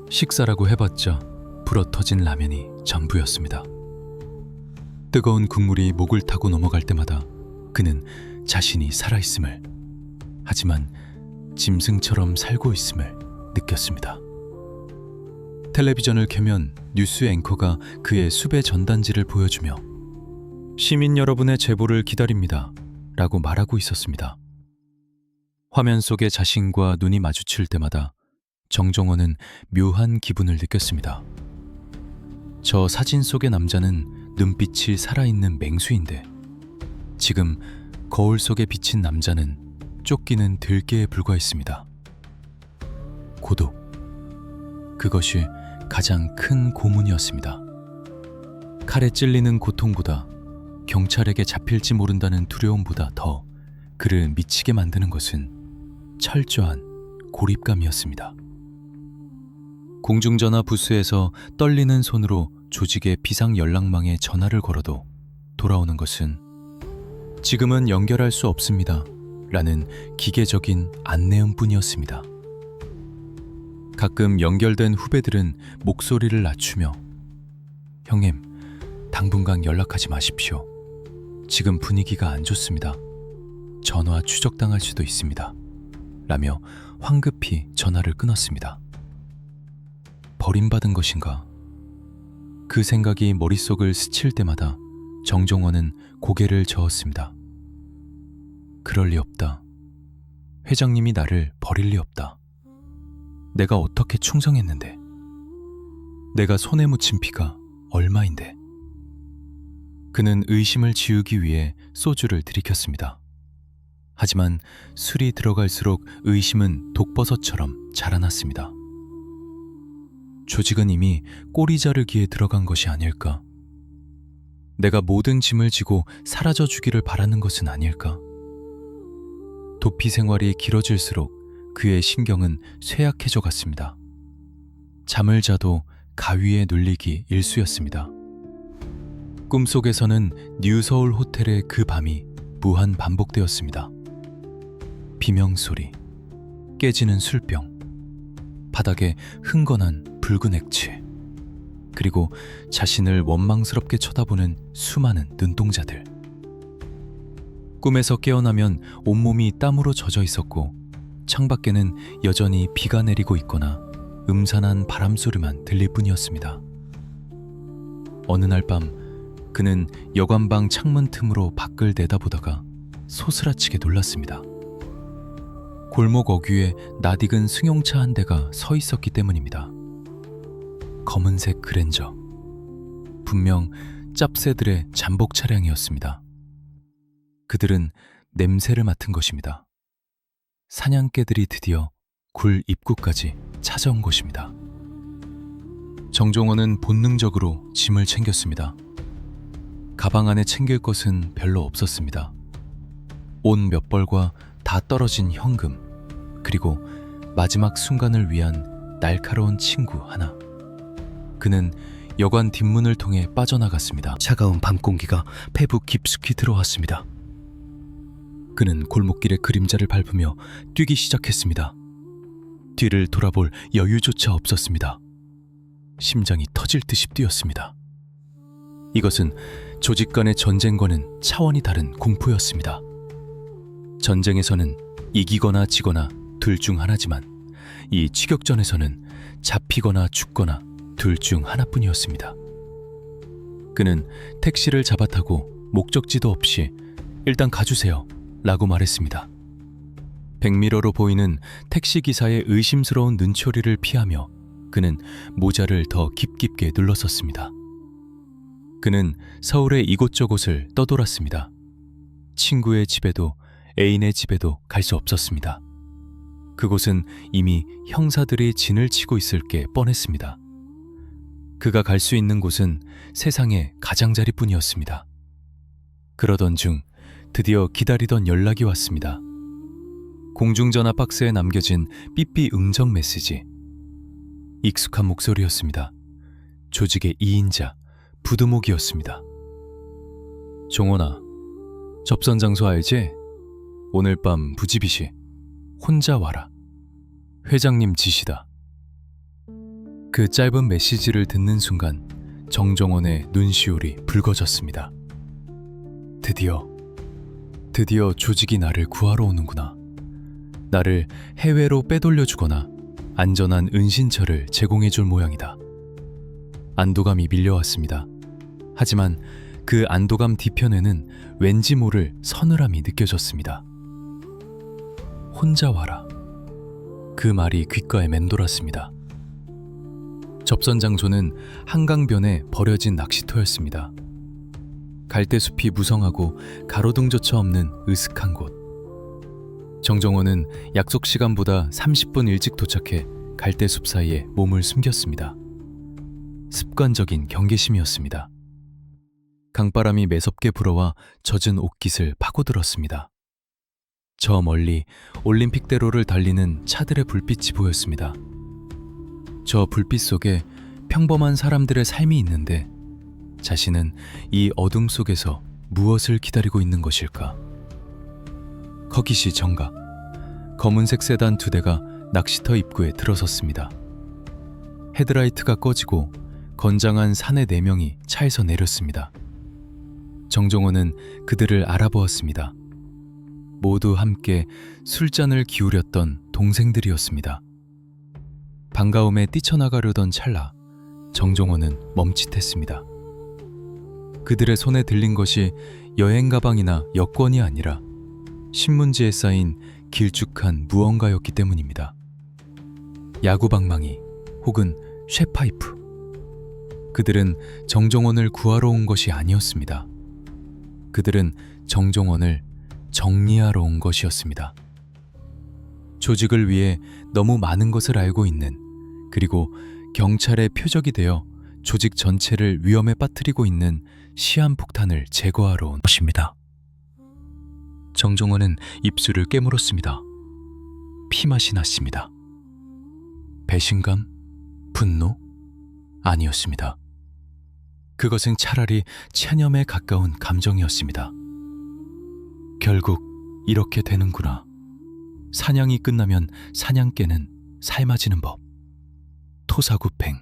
식사라고 해봤자 불어터진 라면이 전부였습니다. 뜨거운 국물이 목을 타고 넘어갈 때마다 그는 자신이 살아있음을, 하지만 짐승처럼 살고 있음을 느꼈습니다. 텔레비전을 켜면 뉴스 앵커가 그의 수배 전단지를 보여주며 시민 여러분의 제보를 기다립니다 라고 말하고 있었습니다. 화면 속의 자신과 눈이 마주칠 때마다 정종원은 묘한 기분을 느꼈습니다. 저 사진 속의 남자는 눈빛이 살아있는 맹수인데 지금 거울 속에 비친 남자는 쫓기는 들개에 불과했습니다. 고독, 그것이 가장 큰 고문이었습니다. 칼에 찔리는 고통보다 경찰에게 잡힐지 모른다는 두려움보다 더 그를 미치게 만드는 것은 철저한 고립감이었습니다. 공중전화 부스에서 떨리는 손으로 조직의 비상연락망에 전화를 걸어도 돌아오는 것은 지금은 연결할 수 없습니다 라는 기계적인 안내음뿐이었습니다. 가끔 연결된 후배들은 목소리를 낮추며 형님, 당분간 연락하지 마십시오. 지금 분위기가 안 좋습니다. 전화 추적당할 수도 있습니다. 라며 황급히 전화를 끊었습니다. 버림받은 것인가? 그 생각이 머릿속을 스칠 때마다 정종원은 고개를 저었습니다. 그럴 리 없다. 회장님이 나를 버릴 리 없다. 내가 어떻게 충성했는데, 내가 손에 묻힌 피가 얼마인데. 그는 의심을 지우기 위해 소주를 들이켰습니다. 하지만 술이 들어갈수록 의심은 독버섯처럼 자라났습니다. 조직은 이미 꼬리 자르기에 들어간 것이 아닐까? 내가 모든 짐을 지고 사라져 주기를 바라는 것은 아닐까? 도피 생활이 길어질수록 그의 신경은 쇠약해져 갔습니다. 잠을 자도 가위에 눌리기 일쑤였습니다. 꿈속에서는 뉴서울 호텔의 그 밤이 무한 반복되었습니다. 비명소리, 깨지는 술병, 바닥에 흥건한 붉은 액체, 그리고 자신을 원망스럽게 쳐다보는 수많은 눈동자들. 꿈에서 깨어나면 온몸이 땀으로 젖어 있었고 창밖에는 여전히 비가 내리고 있거나 음산한 바람소리만 들릴 뿐이었습니다. 어느 날 밤 그는 여관방 창문 틈으로 밖을 내다보다가 소스라치게 놀랐습니다. 골목 어귀에 낯익은 승용차 한 대가 서 있었기 때문입니다. 검은색 그랜저, 분명 짭새들의 잠복 차량이었습니다. 그들은 냄새를 맡은 것입니다. 사냥개들이 드디어 굴 입구까지 찾아온 것입니다. 정종원은 본능적으로 짐을 챙겼습니다. 가방 안에 챙길 것은 별로 없었습니다. 옷 몇 벌과 다 떨어진 현금, 그리고 마지막 순간을 위한 날카로운 친구 하나. 그는 여관 뒷문을 통해 빠져나갔습니다. 차가운 밤 공기가 폐부 깊숙이 들어왔습니다. 그는 골목길의 그림자를 밟으며 뛰기 시작했습니다. 뒤를 돌아볼 여유조차 없었습니다. 심장이 터질 듯이 뛰었습니다. 이것은 조직 간의 전쟁과는 차원이 다른 공포였습니다. 전쟁에서는 이기거나 지거나 둘 중 하나지만 이 추격전에서는 잡히거나 죽거나 둘 중 하나뿐이었습니다. 그는 택시를 잡아타고 목적지도 없이 일단 가주세요 라고 말했습니다. 백미러로 보이는 택시기사의 의심스러운 눈초리를 피하며 그는 모자를 더 깊게 눌렀었습니다. 그는 서울의 이곳저곳을 떠돌았습니다. 친구의 집에도 애인의 집에도 갈 수 없었습니다. 그곳은 이미 형사들이 진을 치고 있을 게 뻔했습니다. 그가 갈 수 있는 곳은 세상의 가장자리뿐이었습니다. 그러던 중 드디어 기다리던 연락이 왔습니다. 공중전화 박스에 남겨진 삐삐 응정 메시지. 익숙한 목소리였습니다. 조직의 2인자 부두목이었습니다. 종원아, 접선 장소 알지? 오늘 밤 부지비시 혼자 와라. 회장님 지시다. 그 짧은 메시지를 듣는 순간 정정원의 눈시울이 붉어졌습니다. 드디어 조직이 나를 구하러 오는구나. 나를 해외로 빼돌려주거나 안전한 은신처를 제공해줄 모양이다. 안도감이 밀려왔습니다. 하지만 그 안도감 뒤편에는 왠지 모를 서늘함이 느껴졌습니다. 혼자 와라. 그 말이 귓가에 맴돌았습니다. 접선 장소는 한강변에 버려진 낚시터였습니다. 갈대숲이 무성하고 가로등조차 없는 으슥한 곳. 정정원은 약속 시간보다 30분 일찍 도착해 갈대숲 사이에 몸을 숨겼습니다. 습관적인 경계심이었습니다. 강바람이 매섭게 불어와 젖은 옷깃을 파고들었습니다. 저 멀리 올림픽대로를 달리는 차들의 불빛이 보였습니다. 저 불빛 속에 평범한 사람들의 삶이 있는데 자신은 이 어둠 속에서 무엇을 기다리고 있는 것일까? 커기시 정각, 검은색 세단 2대가 낚시터 입구에 들어섰습니다. 헤드라이트가 꺼지고 건장한 사내 4명이 차에서 내렸습니다. 정종원은 그들을 알아보았습니다. 모두 함께 술잔을 기울였던 동생들이었습니다. 반가움에 뛰쳐나가려던 찰나 정종원은 멈칫했습니다. 그들의 손에 들린 것이 여행 가방이나 여권이 아니라 신문지에 쌓인 길쭉한 무언가였기 때문입니다. 야구방망이 혹은 쇠파이프. 그들은 정종원을 구하러 온 것이 아니었습니다. 그들은 정종원을 정리하러 온 것이었습니다. 조직을 위해 너무 많은 것을 알고 있는, 그리고 경찰의 표적이 되어 조직 전체를 위험에 빠뜨리고 있는 시한폭탄을 제거하러 온 것입니다. 정종원은 입술을 깨물었습니다. 피맛이 났습니다. 배신감? 분노? 아니었습니다. 그것은 차라리 체념에 가까운 감정이었습니다. 결국 이렇게 되는구나. 사냥이 끝나면 사냥개는 삶아지는 법. 토사구팽.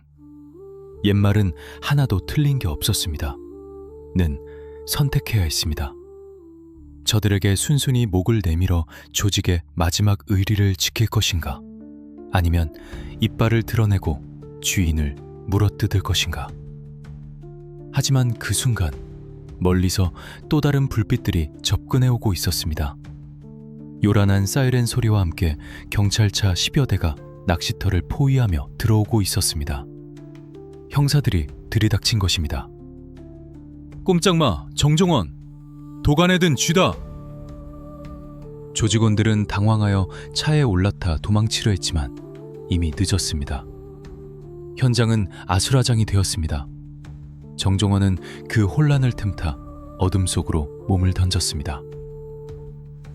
옛말은 하나도 틀린 게 없었습니다. 는 선택해야 했습니다. 저들에게 순순히 목을 내밀어 조직의 마지막 의리를 지킬 것인가? 아니면 이빨을 드러내고 주인을 물어뜯을 것인가? 하지만 그 순간 멀리서 또 다른 불빛들이 접근해 오고 있었습니다. 요란한 사이렌 소리와 함께 경찰차 10여 대가 낚시터를 포위하며 들어오고 있었습니다. 형사들이 들이닥친 것입니다. 꼼짝마, 정종원! 도간에 든 쥐다! 조직원들은 당황하여 차에 올라타 도망치려 했지만 이미 늦었습니다. 현장은 아수라장이 되었습니다. 정종원은 그 혼란을 틈타 어둠 속으로 몸을 던졌습니다.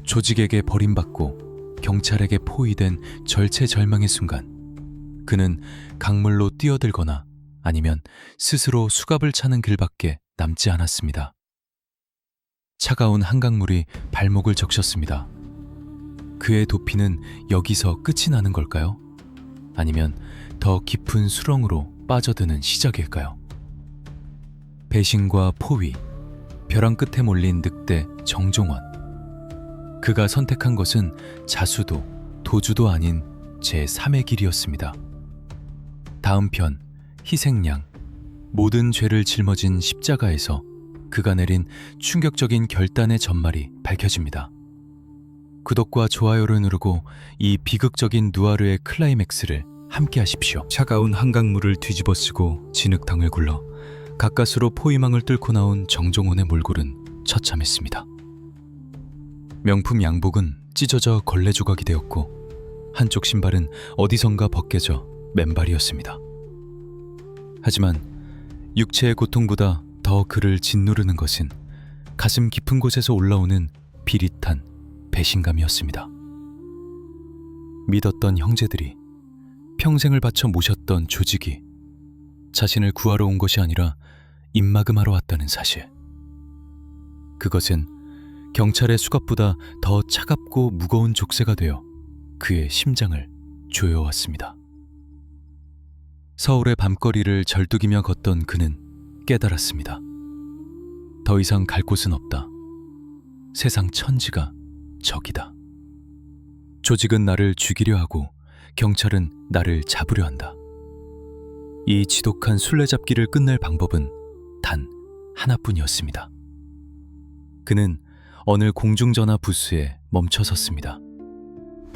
조직에게 버림받고 경찰에게 포위된 절체절망의 순간 그는 강물로 뛰어들거나 아니면 스스로 수갑을 차는 길밖에 남지 않았습니다. 차가운 한강물이 발목을 적셨습니다. 그의 도피는 여기서 끝이 나는 걸까요? 아니면 더 깊은 수렁으로 빠져드는 시작일까요? 배신과 포위, 벼랑 끝에 몰린 늑대 정종원. 그가 선택한 것은 자수도 도주도 아닌 제3의 길이었습니다. 다음 편 희생양, 모든 죄를 짊어진 십자가에서 그가 내린 충격적인 결단의 전말이 밝혀집니다. 구독과 좋아요를 누르고 이 비극적인 누아르의 클라이맥스를 함께 하십시오. 차가운 한강물을 뒤집어 쓰고 진흙탕을 굴러 가까스로 포위망을 뚫고 나온 정종원의 몰골은 처참했습니다. 명품 양복은 찢어져 걸레 조각이 되었고 한쪽 신발은 어디선가 벗겨져 맨발이었습니다. 하지만 육체의 고통보다 더 그를 짓누르는 것은 가슴 깊은 곳에서 올라오는 비릿한 배신감이었습니다. 믿었던 형제들이, 평생을 바쳐 모셨던 조직이 자신을 구하러 온 것이 아니라 입막음하러 왔다는 사실. 그것은 경찰의 수갑보다 더 차갑고 무거운 족쇄가 되어 그의 심장을 조여왔습니다. 서울의 밤거리를 절뚝이며 걷던 그는 깨달았습니다. 더 이상 갈 곳은 없다. 세상 천지가 적이다. 조직은 나를 죽이려 하고 경찰은 나를 잡으려 한다. 이 지독한 술래잡기를 끝낼 방법은 단 하나뿐이었습니다. 그는 어느 공중전화 부스에 멈춰섰습니다.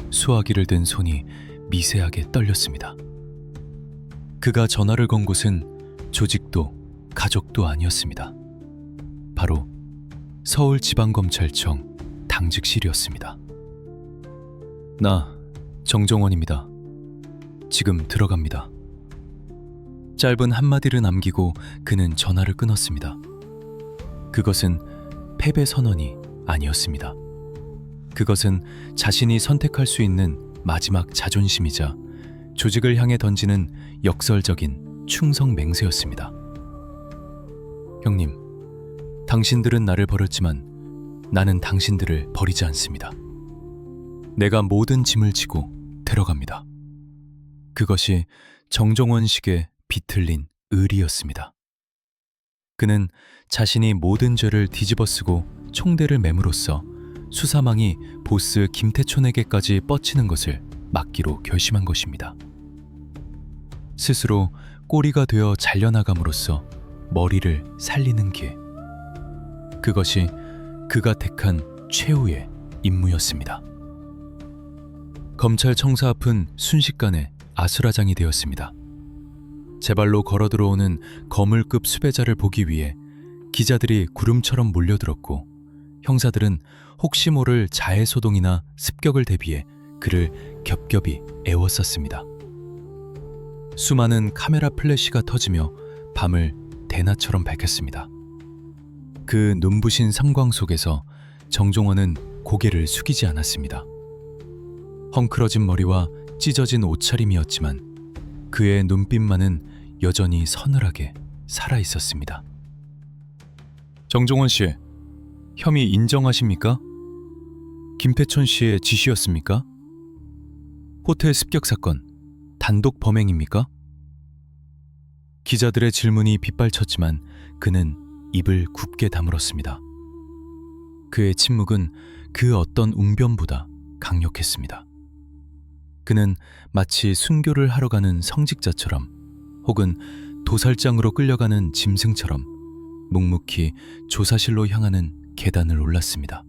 수화기를 든 손이 미세하게 떨렸습니다. 그가 전화를 건 곳은 조직도 가족도 아니었습니다. 바로 서울지방검찰청 당직실이었습니다. 나 정종원입니다. 지금 들어갑니다. 짧은 한마디를 남기고 그는 전화를 끊었습니다. 그것은 패배 선언이 아니었습니다. 그것은 자신이 선택할 수 있는 마지막 자존심이자 조직을 향해 던지는 역설적인 충성 맹세였습니다. 형님, 당신들은 나를 버렸지만 나는 당신들을 버리지 않습니다. 내가 모든 짐을 지고 들어갑니다. 그것이 정종원식의 비틀린 의리였습니다. 그는 자신이 모든 죄를 뒤집어쓰고 총대를 매므로써 수사망이 보스 김태촌에게까지 뻗치는 것을 막기로 결심한 것입니다. 스스로 꼬리가 되어 잘려나감으로써 머리를 살리는 길. 그것이 그가 택한 최후의 임무였습니다. 검찰청사 앞은 순식간에 아수라장이 되었습니다. 제 발로 걸어 들어오는 거물급 수배자를 보기 위해 기자들이 구름처럼 몰려들었고 형사들은 혹시 모를 자해소동이나 습격을 대비해 그를 겹겹이 애워쌌습니다. 수많은 카메라 플래시가 터지며 밤을 대낮처럼 밝혔습니다. 그 눈부신 삼광 속에서 정종원은 고개를 숙이지 않았습니다. 헝클어진 머리와 찢어진 옷차림이었지만 그의 눈빛만은 여전히 서늘하게 살아 있었습니다. 정종원 씨, 혐의 인정하십니까? 김태천 씨의 지시였습니까? 호텔 습격 사건, 단독 범행입니까? 기자들의 질문이 빗발쳤지만 그는 입을 굳게 다물었습니다. 그의 침묵은 그 어떤 웅변보다 강력했습니다. 그는 마치 순교를 하러 가는 성직자처럼 혹은 도살장으로 끌려가는 짐승처럼 묵묵히 조사실로 향하는 계단을 올랐습니다.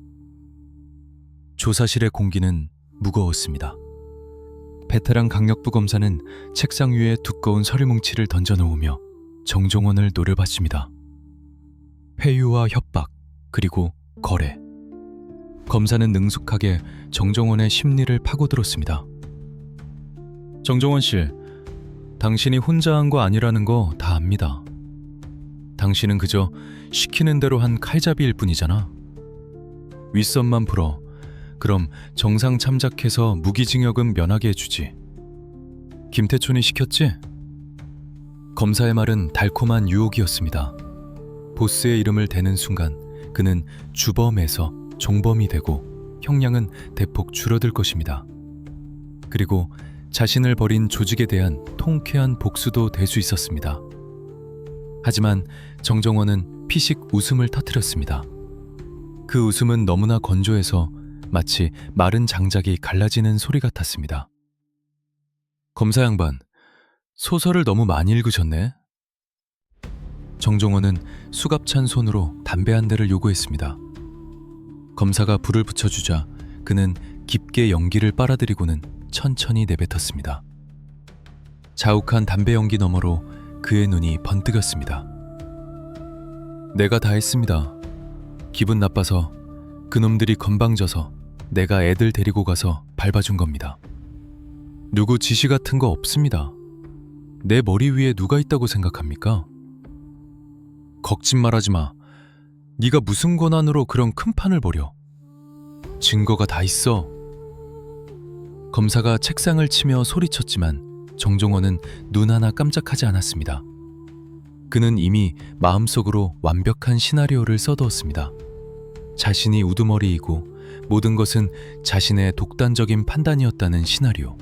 조사실의 공기는 무거웠습니다. 베테랑 강력부 검사는 책상 위에 두꺼운 서류 뭉치를 던져놓으며 정종원을 노려봤습니다. 회유와 협박, 그리고 거래. 검사는 능숙하게 정종원의 심리를 파고들었습니다. 정종원 씨, 당신이 혼자 한 거 아니라는 거 다 압니다. 당신은 그저 시키는 대로 한 칼잡이일 뿐이잖아. 윗선만 풀어. 그럼 정상 참작해서 무기징역은 면하게 해주지. 김태촌이 시켰지? 검사의 말은 달콤한 유혹이었습니다. 보스의 이름을 대는 순간 그는 주범에서 종범이 되고 형량은 대폭 줄어들 것입니다. 그리고 자신을 버린 조직에 대한 통쾌한 복수도 될 수 있었습니다. 하지만 정종원은 피식 웃음을 터뜨렸습니다. 그 웃음은 너무나 건조해서 마치 마른 장작이 갈라지는 소리 같았습니다. 검사 양반, 소설을 너무 많이 읽으셨네. 정종원은 수갑찬 손으로 담배 한 대를 요구했습니다. 검사가 불을 붙여주자 그는 깊게 연기를 빨아들이고는 천천히 내뱉었습니다. 자욱한 담배 연기 너머로 그의 눈이 번뜩였습니다. 내가 다 했습니다. 기분 나빠서 그놈들이 건방져서 내가 애들 데리고 가서 밟아준 겁니다. 누구 지시 같은 거 없습니다. 내 머리 위에 누가 있다고 생각합니까? 걱진 말하지 마. 네가 무슨 권한으로 그런 큰 판을 벌여? 증거가 다 있어. 검사가 책상을 치며 소리쳤지만 정종원은 눈 하나 깜짝하지 않았습니다. 그는 이미 마음속으로 완벽한 시나리오를 써두었습니다. 자신이 우두머리이고 모든 것은 자신의 독단적인 판단이었다는 시나리오.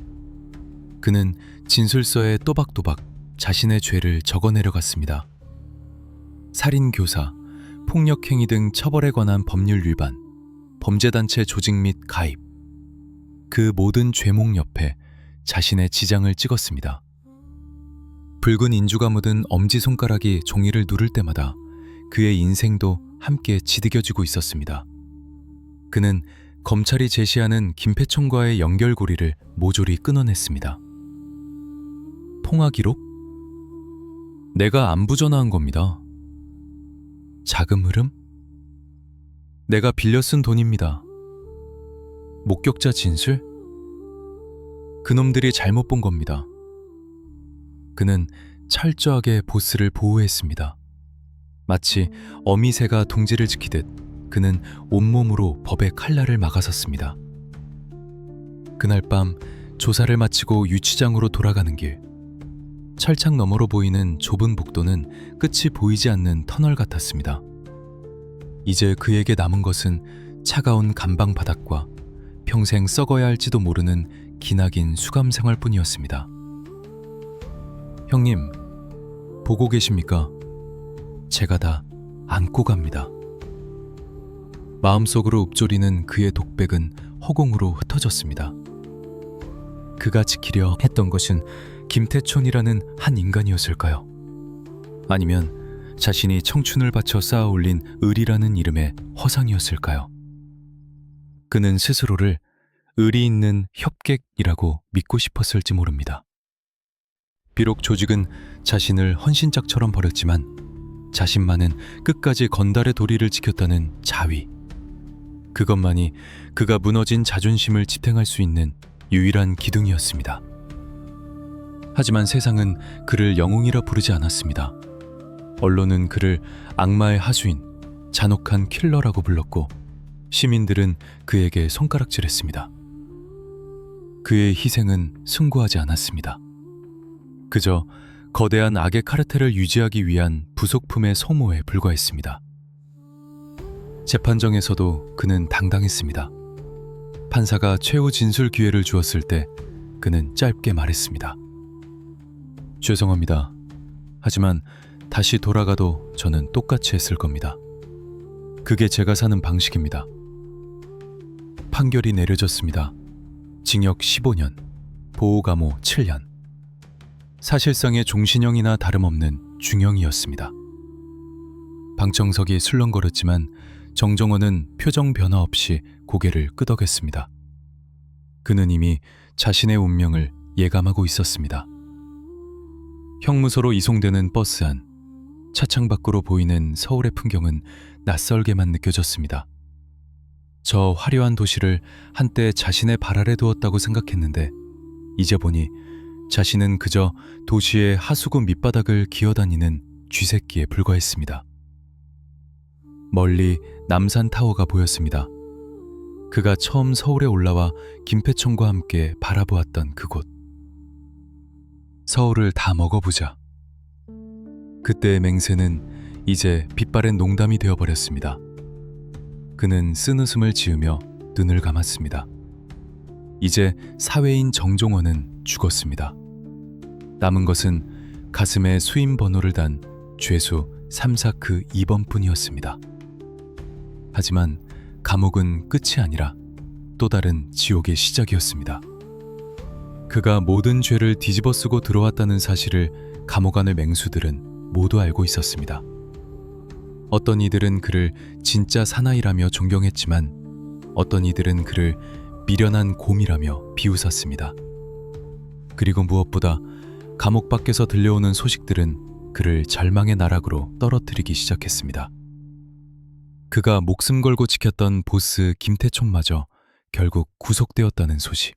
그는 진술서에 또박또박 자신의 죄를 적어내려갔습니다. 살인교사, 폭력행위 등 처벌에 관한 법률 위반, 범죄단체 조직 및 가입. 그 모든 죄목 옆에 자신의 지장을 찍었습니다. 붉은 인주가 묻은 엄지손가락이 종이를 누를 때마다 그의 인생도 함께 지드겨지고 있었습니다. 그는 검찰이 제시하는 김태총과의 연결고리를 모조리 끊어냈습니다. 통화 기록? 내가 안부 전화한 겁니다. 자금 흐름? 내가 빌려 쓴 돈입니다. 목격자 진술? 그놈들이 잘못 본 겁니다. 그는 철저하게 보스를 보호했습니다. 마치 어미새가 둥지를 지키듯 그는 온몸으로 법의 칼날을 막아섰습니다. 그날 밤 조사를 마치고 유치장으로 돌아가는 길, 철창 너머로 보이는 좁은 복도는 끝이 보이지 않는 터널 같았습니다. 이제 그에게 남은 것은 차가운 감방 바닥과 평생 썩어야 할지도 모르는 기나긴 수감 생활뿐이었습니다. 형님, 보고 계십니까? 제가 다 안고 갑니다. 마음속으로 읊조리는 그의 독백은 허공으로 흩어졌습니다. 그가 지키려 했던 것은 김태촌이라는 한 인간이었을까요? 아니면 자신이 청춘을 바쳐 쌓아 올린 을이라는 이름의 허상이었을까요? 그는 스스로를 의리 있는 협객이라고 믿고 싶었을지 모릅니다. 비록 조직은 자신을 헌신짝처럼 버렸지만 자신만은 끝까지 건달의 도리를 지켰다는 자위, 그것만이 그가 무너진 자존심을 지탱할 수 있는 유일한 기둥이었습니다. 하지만 세상은 그를 영웅이라 부르지 않았습니다. 언론은 그를 악마의 하수인, 잔혹한 킬러라고 불렀고 시민들은 그에게 손가락질했습니다. 그의 희생은 숭고하지 않았습니다. 그저 거대한 악의 카르텔을 유지하기 위한 부속품의 소모에 불과했습니다. 재판정에서도 그는 당당했습니다. 판사가 최후 진술 기회를 주었을 때 그는 짧게 말했습니다. 죄송합니다. 하지만 다시 돌아가도 저는 똑같이 했을 겁니다. 그게 제가 사는 방식입니다. 판결이 내려졌습니다. 징역 15년, 보호감호 7년. 사실상의 종신형이나 다름없는 중형이었습니다. 방청석이 술렁거렸지만 정정원은 표정 변화 없이 고개를 끄덕였습니다. 그는 이미 자신의 운명을 예감하고 있었습니다. 형무소로 이송되는 버스 안, 차창 밖으로 보이는 서울의 풍경은 낯설게만 느껴졌습니다. 저 화려한 도시를 한때 자신의 발 아래 두었다고 생각했는데 이제 보니 자신은 그저 도시의 하수구 밑바닥을 기어다니는 쥐새끼에 불과했습니다. 멀리 남산타워가 보였습니다. 그가 처음 서울에 올라와 김패천과 함께 바라보았던 그곳. 서울을 다 먹어보자. 그때의 맹세는 이제 빛바랜 농담이 되어버렸습니다. 그는 쓴웃음을 지으며 눈을 감았습니다. 이제 사회인 정종원은 죽었습니다. 남은 것은 가슴에 수임 번호를 단 죄수 3사크 2번뿐이었습니다. 하지만 감옥은 끝이 아니라 또 다른 지옥의 시작이었습니다. 그가 모든 죄를 뒤집어쓰고 들어왔다는 사실을 감옥 안의 맹수들은 모두 알고 있었습니다. 어떤 이들은 그를 진짜 사나이라며 존경했지만 어떤 이들은 그를 미련한 곰이라며 비웃었습니다. 그리고 무엇보다 감옥 밖에서 들려오는 소식들은 그를 절망의 나락으로 떨어뜨리기 시작했습니다. 그가 목숨 걸고 지켰던 보스 김태총마저 결국 구속되었다는 소식.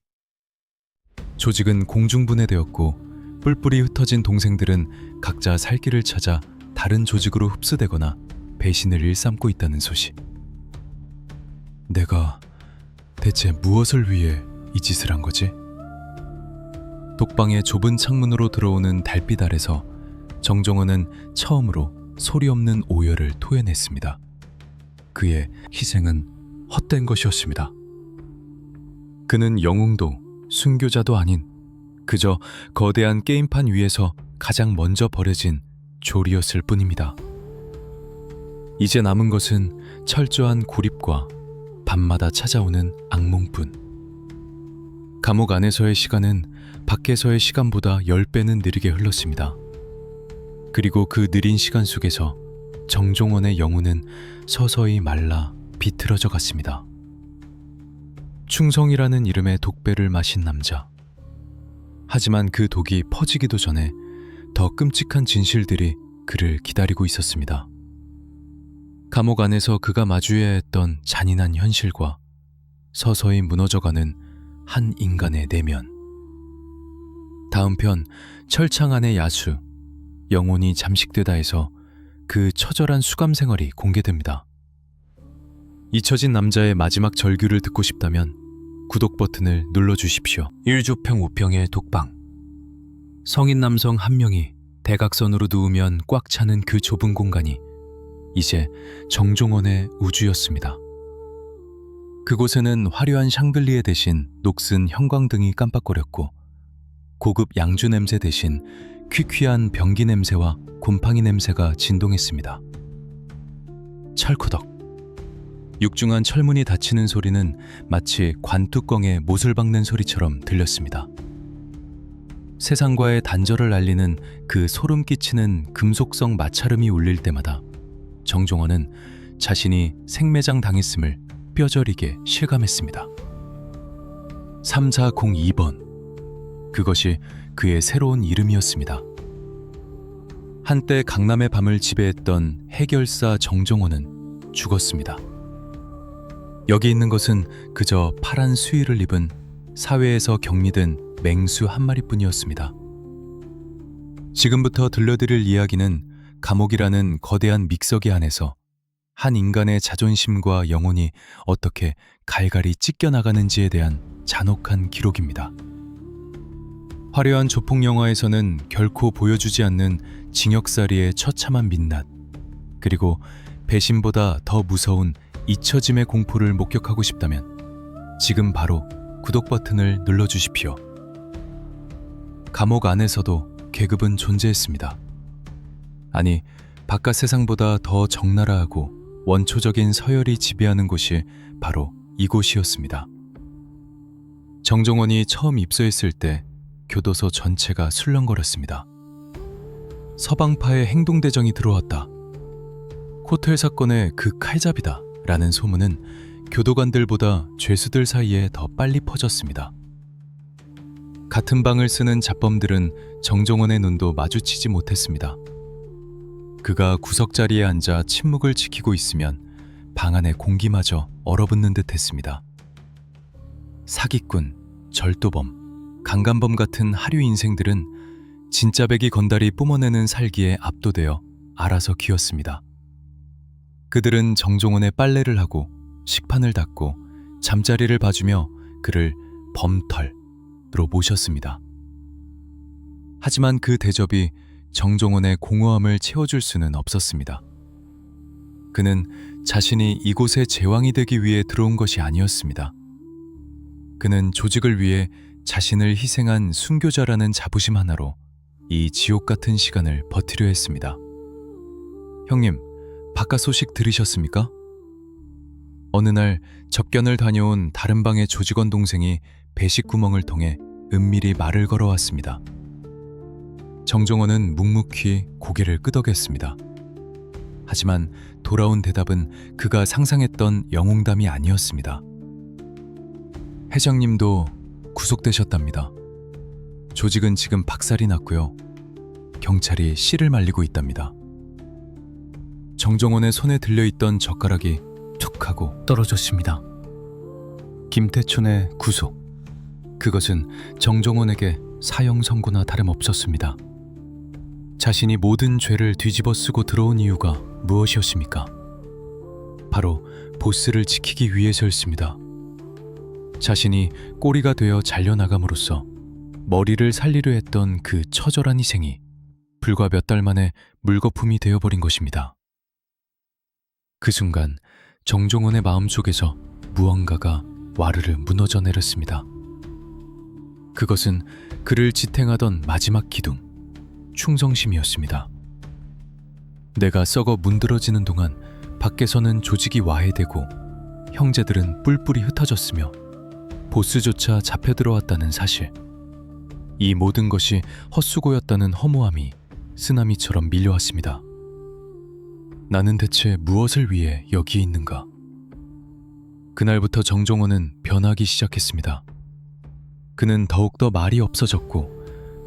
조직은 공중분해되었고 뿔뿔이 흩어진 동생들은 각자 살 길을 찾아 다른 조직으로 흡수되거나 배신을 일삼고 있다는 소식. 내가 대체 무엇을 위해 이 짓을 한 거지? 독방의 좁은 창문으로 들어오는 달빛 아래서 정종원은 처음으로 소리 없는 오열을 토해냈습니다. 그의 희생은 헛된 것이었습니다. 그는 영웅도 순교자도 아닌 그저 거대한 게임판 위에서 가장 먼저 버려진 졸이었을 뿐입니다. 이제 남은 것은 철저한 고립과 밤마다 찾아오는 악몽뿐. 감옥 안에서의 시간은 밖에서의 시간보다 10배는 느리게 흘렀습니다. 그리고 그 느린 시간 속에서 정종원의 영혼은 서서히 말라 비틀어져 갔습니다. 충성이라는 이름의 독배를 마신 남자. 하지만 그 독이 퍼지기도 전에 더 끔찍한 진실들이 그를 기다리고 있었습니다. 감옥 안에서 그가 마주해야 했던 잔인한 현실과 서서히 무너져가는 한 인간의 내면. 다음 편 철창 안의 야수, 영혼이 잠식되다에서 그 처절한 수감 생활이 공개됩니다. 잊혀진 남자의 마지막 절규를 듣고 싶다면 구독 버튼을 눌러주십시오. 1조평 5평의 독방. 성인 남성 한 명이 대각선으로 누우면 꽉 차는 그 좁은 공간이 이제 정종원의 우주였습니다. 그곳에는 화려한 샹들리에 대신 녹슨 형광등이 깜빡거렸고 고급 양주 냄새 대신 퀴퀴한 변기 냄새와 곰팡이 냄새가 진동했습니다. 철코덕. 육중한 철문이 닫히는 소리는 마치 관뚜껑에 못을 박는 소리처럼 들렸습니다. 세상과의 단절을 알리는 그 소름 끼치는 금속성 마찰음이 울릴 때마다 정종원은 자신이 생매장 당했음을 뼈저리게 실감했습니다. 3402번. 그것이 그의 새로운 이름이었습니다. 한때 강남의 밤을 지배했던 해결사 정종원은 죽었습니다. 여기 있는 것은 그저 파란 수의를 입은 사회에서 격리된 맹수 한 마리뿐이었습니다. 지금부터 들려드릴 이야기는 감옥이라는 거대한 믹서기 안에서 한 인간의 자존심과 영혼이 어떻게 갈갈이 찢겨나가는지에 대한 잔혹한 기록입니다. 화려한 조폭 영화에서는 결코 보여주지 않는 징역살이의 처참한 민낯, 그리고 배신보다 더 무서운 잊혀짐의 공포를 목격하고 싶다면 지금 바로 구독 버튼을 눌러주십시오. 감옥 안에서도 계급은 존재했습니다. 아니, 바깥 세상보다 더 적나라하고 원초적인 서열이 지배하는 곳이 바로 이곳이었습니다. 정종원이 처음 입소했을 때 교도소 전체가 술렁거렸습니다. 서방파의 행동대정이 들어왔다. 호텔 사건의 그 칼잡이다 라는 소문은 교도관들보다 죄수들 사이에 더 빨리 퍼졌습니다. 같은 방을 쓰는 잡범들은 정종원의 눈도 마주치지 못했습니다. 그가 구석자리에 앉아 침묵을 지키고 있으면 방 안의 공기마저 얼어붙는 듯 했습니다. 사기꾼, 절도범, 강간범 같은 하류 인생들은 진짜 배기 건달이 뿜어내는 살기에 압도되어 알아서 기었습니다. 그들은 정종원의 빨래를 하고 식판을 닦고 잠자리를 봐주며 그를 범털로 모셨습니다. 하지만 그 대접이 정종원의 공허함을 채워줄 수는 없었습니다. 그는 자신이 이곳의 제왕이 되기 위해 들어온 것이 아니었습니다. 그는 조직을 위해 자신을 희생한 순교자라는 자부심 하나로 이 지옥 같은 시간을 버티려 했습니다. 형님, 바깥 소식 들으셨습니까? 어느 날 접견을 다녀온 다른 방의 조직원 동생이 배식 구멍을 통해 은밀히 말을 걸어왔습니다. 정종원은 묵묵히 고개를 끄덕였습니다. 하지만 돌아온 대답은 그가 상상했던 영웅담이 아니었습니다. 회장님도 구속되셨답니다. 조직은 지금 박살이 났고요. 경찰이 씨를 말리고 있답니다. 정종원의 손에 들려있던 젓가락이 툭 하고 떨어졌습니다. 김태춘의 구속. 그것은 정종원에게 사형 선고나 다름없었습니다. 자신이 모든 죄를 뒤집어 쓰고 들어온 이유가 무엇이었습니까? 바로 보스를 지키기 위해서였습니다. 자신이 꼬리가 되어 잘려나감으로써 머리를 살리려 했던 그 처절한 희생이 불과 몇 달 만에 물거품이 되어버린 것입니다. 그 순간 정종원의 마음속에서 무언가가 와르르 무너져 내렸습니다. 그것은 그를 지탱하던 마지막 기둥, 충성심이었습니다. 내가 썩어 문드러지는 동안 밖에서는 조직이 와해되고 형제들은 뿔뿔이 흩어졌으며 보스조차 잡혀들어왔다는 사실, 이 모든 것이 헛수고였다는 허무함이 쓰나미처럼 밀려왔습니다. 나는 대체 무엇을 위해 여기 있는가? 그날부터 정종원은 변하기 시작했습니다. 그는 더욱더 말이 없어졌고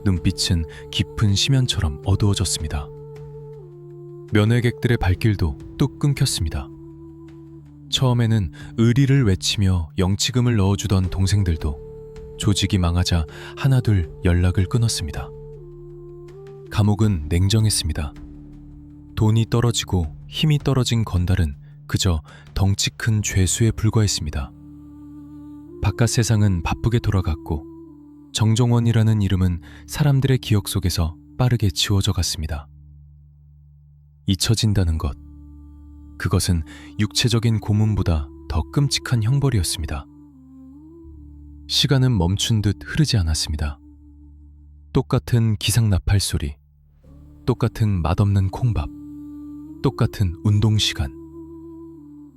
눈빛은 깊은 심연처럼 어두워졌습니다. 면회객들의 발길도 뚝 끊겼습니다. 처음에는 의리를 외치며 영치금을 넣어주던 동생들도 조직이 망하자 하나둘 연락을 끊었습니다. 감옥은 냉정했습니다. 돈이 떨어지고 힘이 떨어진 건달은 그저 덩치 큰 죄수에 불과했습니다. 바깥 세상은 바쁘게 돌아갔고 정종원이라는 이름은 사람들의 기억 속에서 빠르게 지워져 갔습니다. 잊혀진다는 것, 그것은 육체적인 고문보다 더 끔찍한 형벌이었습니다. 시간은 멈춘 듯 흐르지 않았습니다. 똑같은 기상나팔 소리, 똑같은 맛없는 콩밥, 똑같은 운동시간.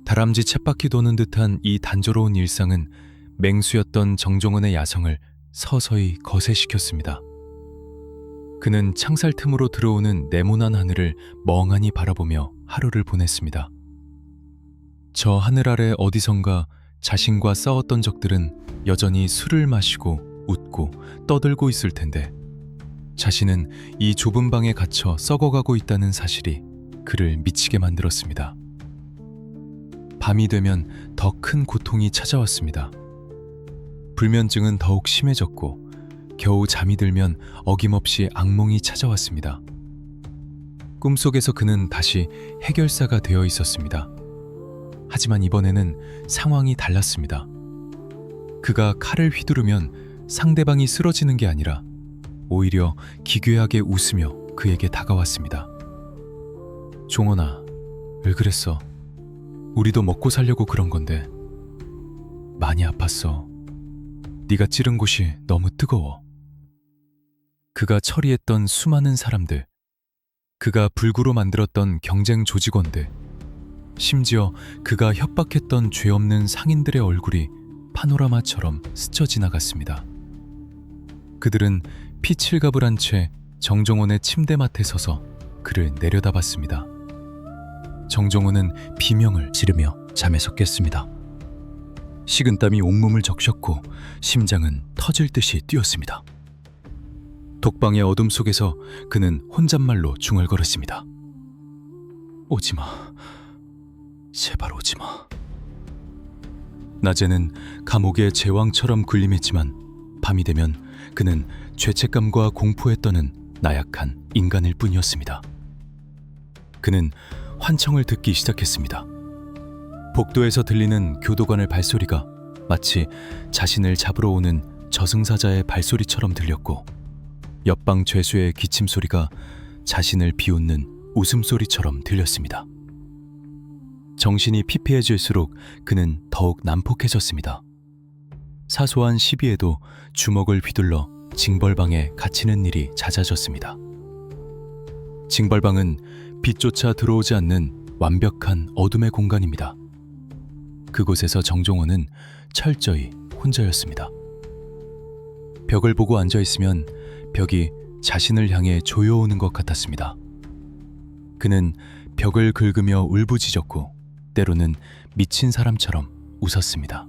다람쥐 쳇바퀴 도는 듯한 이 단조로운 일상은 맹수였던 정종원의 야성을 서서히 거세시켰습니다. 그는 창살 틈으로 들어오는 네모난 하늘을 멍하니 바라보며 하루를 보냈습니다. 저 하늘 아래 어디선가 자신과 싸웠던 적들은 여전히 술을 마시고 웃고 떠들고 있을 텐데 자신은 이 좁은 방에 갇혀 썩어가고 있다는 사실이 그를 미치게 만들었습니다. 밤이 되면 더 큰 고통이 찾아왔습니다. 불면증은 더욱 심해졌고 겨우 잠이 들면 어김없이 악몽이 찾아왔습니다. 꿈속에서 그는 다시 해결사가 되어 있었습니다. 하지만 이번에는 상황이 달랐습니다. 그가 칼을 휘두르면 상대방이 쓰러지는 게 아니라 오히려 기괴하게 웃으며 그에게 다가왔습니다. 종원아, 왜 그랬어? 우리도 먹고 살려고 그런 건데. 많이 아팠어. 네가 찌른 곳이 너무 뜨거워. 그가 처리했던 수많은 사람들, 그가 불구로 만들었던 경쟁 조직원들, 심지어 그가 협박했던 죄 없는 상인들의 얼굴이 파노라마처럼 스쳐 지나갔습니다. 그들은 피칠갑을 한 채 정종원의 침대맡에 서서 그를 내려다봤습니다. 정종원은 비명을 지르며 잠에서 깼습니다. 식은땀이 온몸을 적셨고 심장은 터질 듯이 뛰었습니다. 독방의 어둠 속에서 그는 혼잣말로 중얼거렸습니다. 오지마. 제발 오지마. 낮에는 감옥의 제왕처럼 군림했지만 밤이 되면 그는 죄책감과 공포에 떠는 나약한 인간일 뿐이었습니다. 그는 환청을 듣기 시작했습니다. 복도에서 들리는 교도관의 발소리가 마치 자신을 잡으러 오는 저승사자의 발소리처럼 들렸고, 옆방 죄수의 기침소리가 자신을 비웃는 웃음소리처럼 들렸습니다. 정신이 피폐해질수록 그는 더욱 난폭해졌습니다. 사소한 시비에도 주먹을 휘둘러 징벌방에 갇히는 일이 잦아졌습니다. 징벌방은 빛조차 들어오지 않는 완벽한 어둠의 공간입니다. 그곳에서 정종원은 철저히 혼자였습니다. 벽을 보고 앉아있으면 벽이 자신을 향해 조여오는 것 같았습니다. 그는 벽을 긁으며 울부짖었고 때로는 미친 사람처럼 웃었습니다.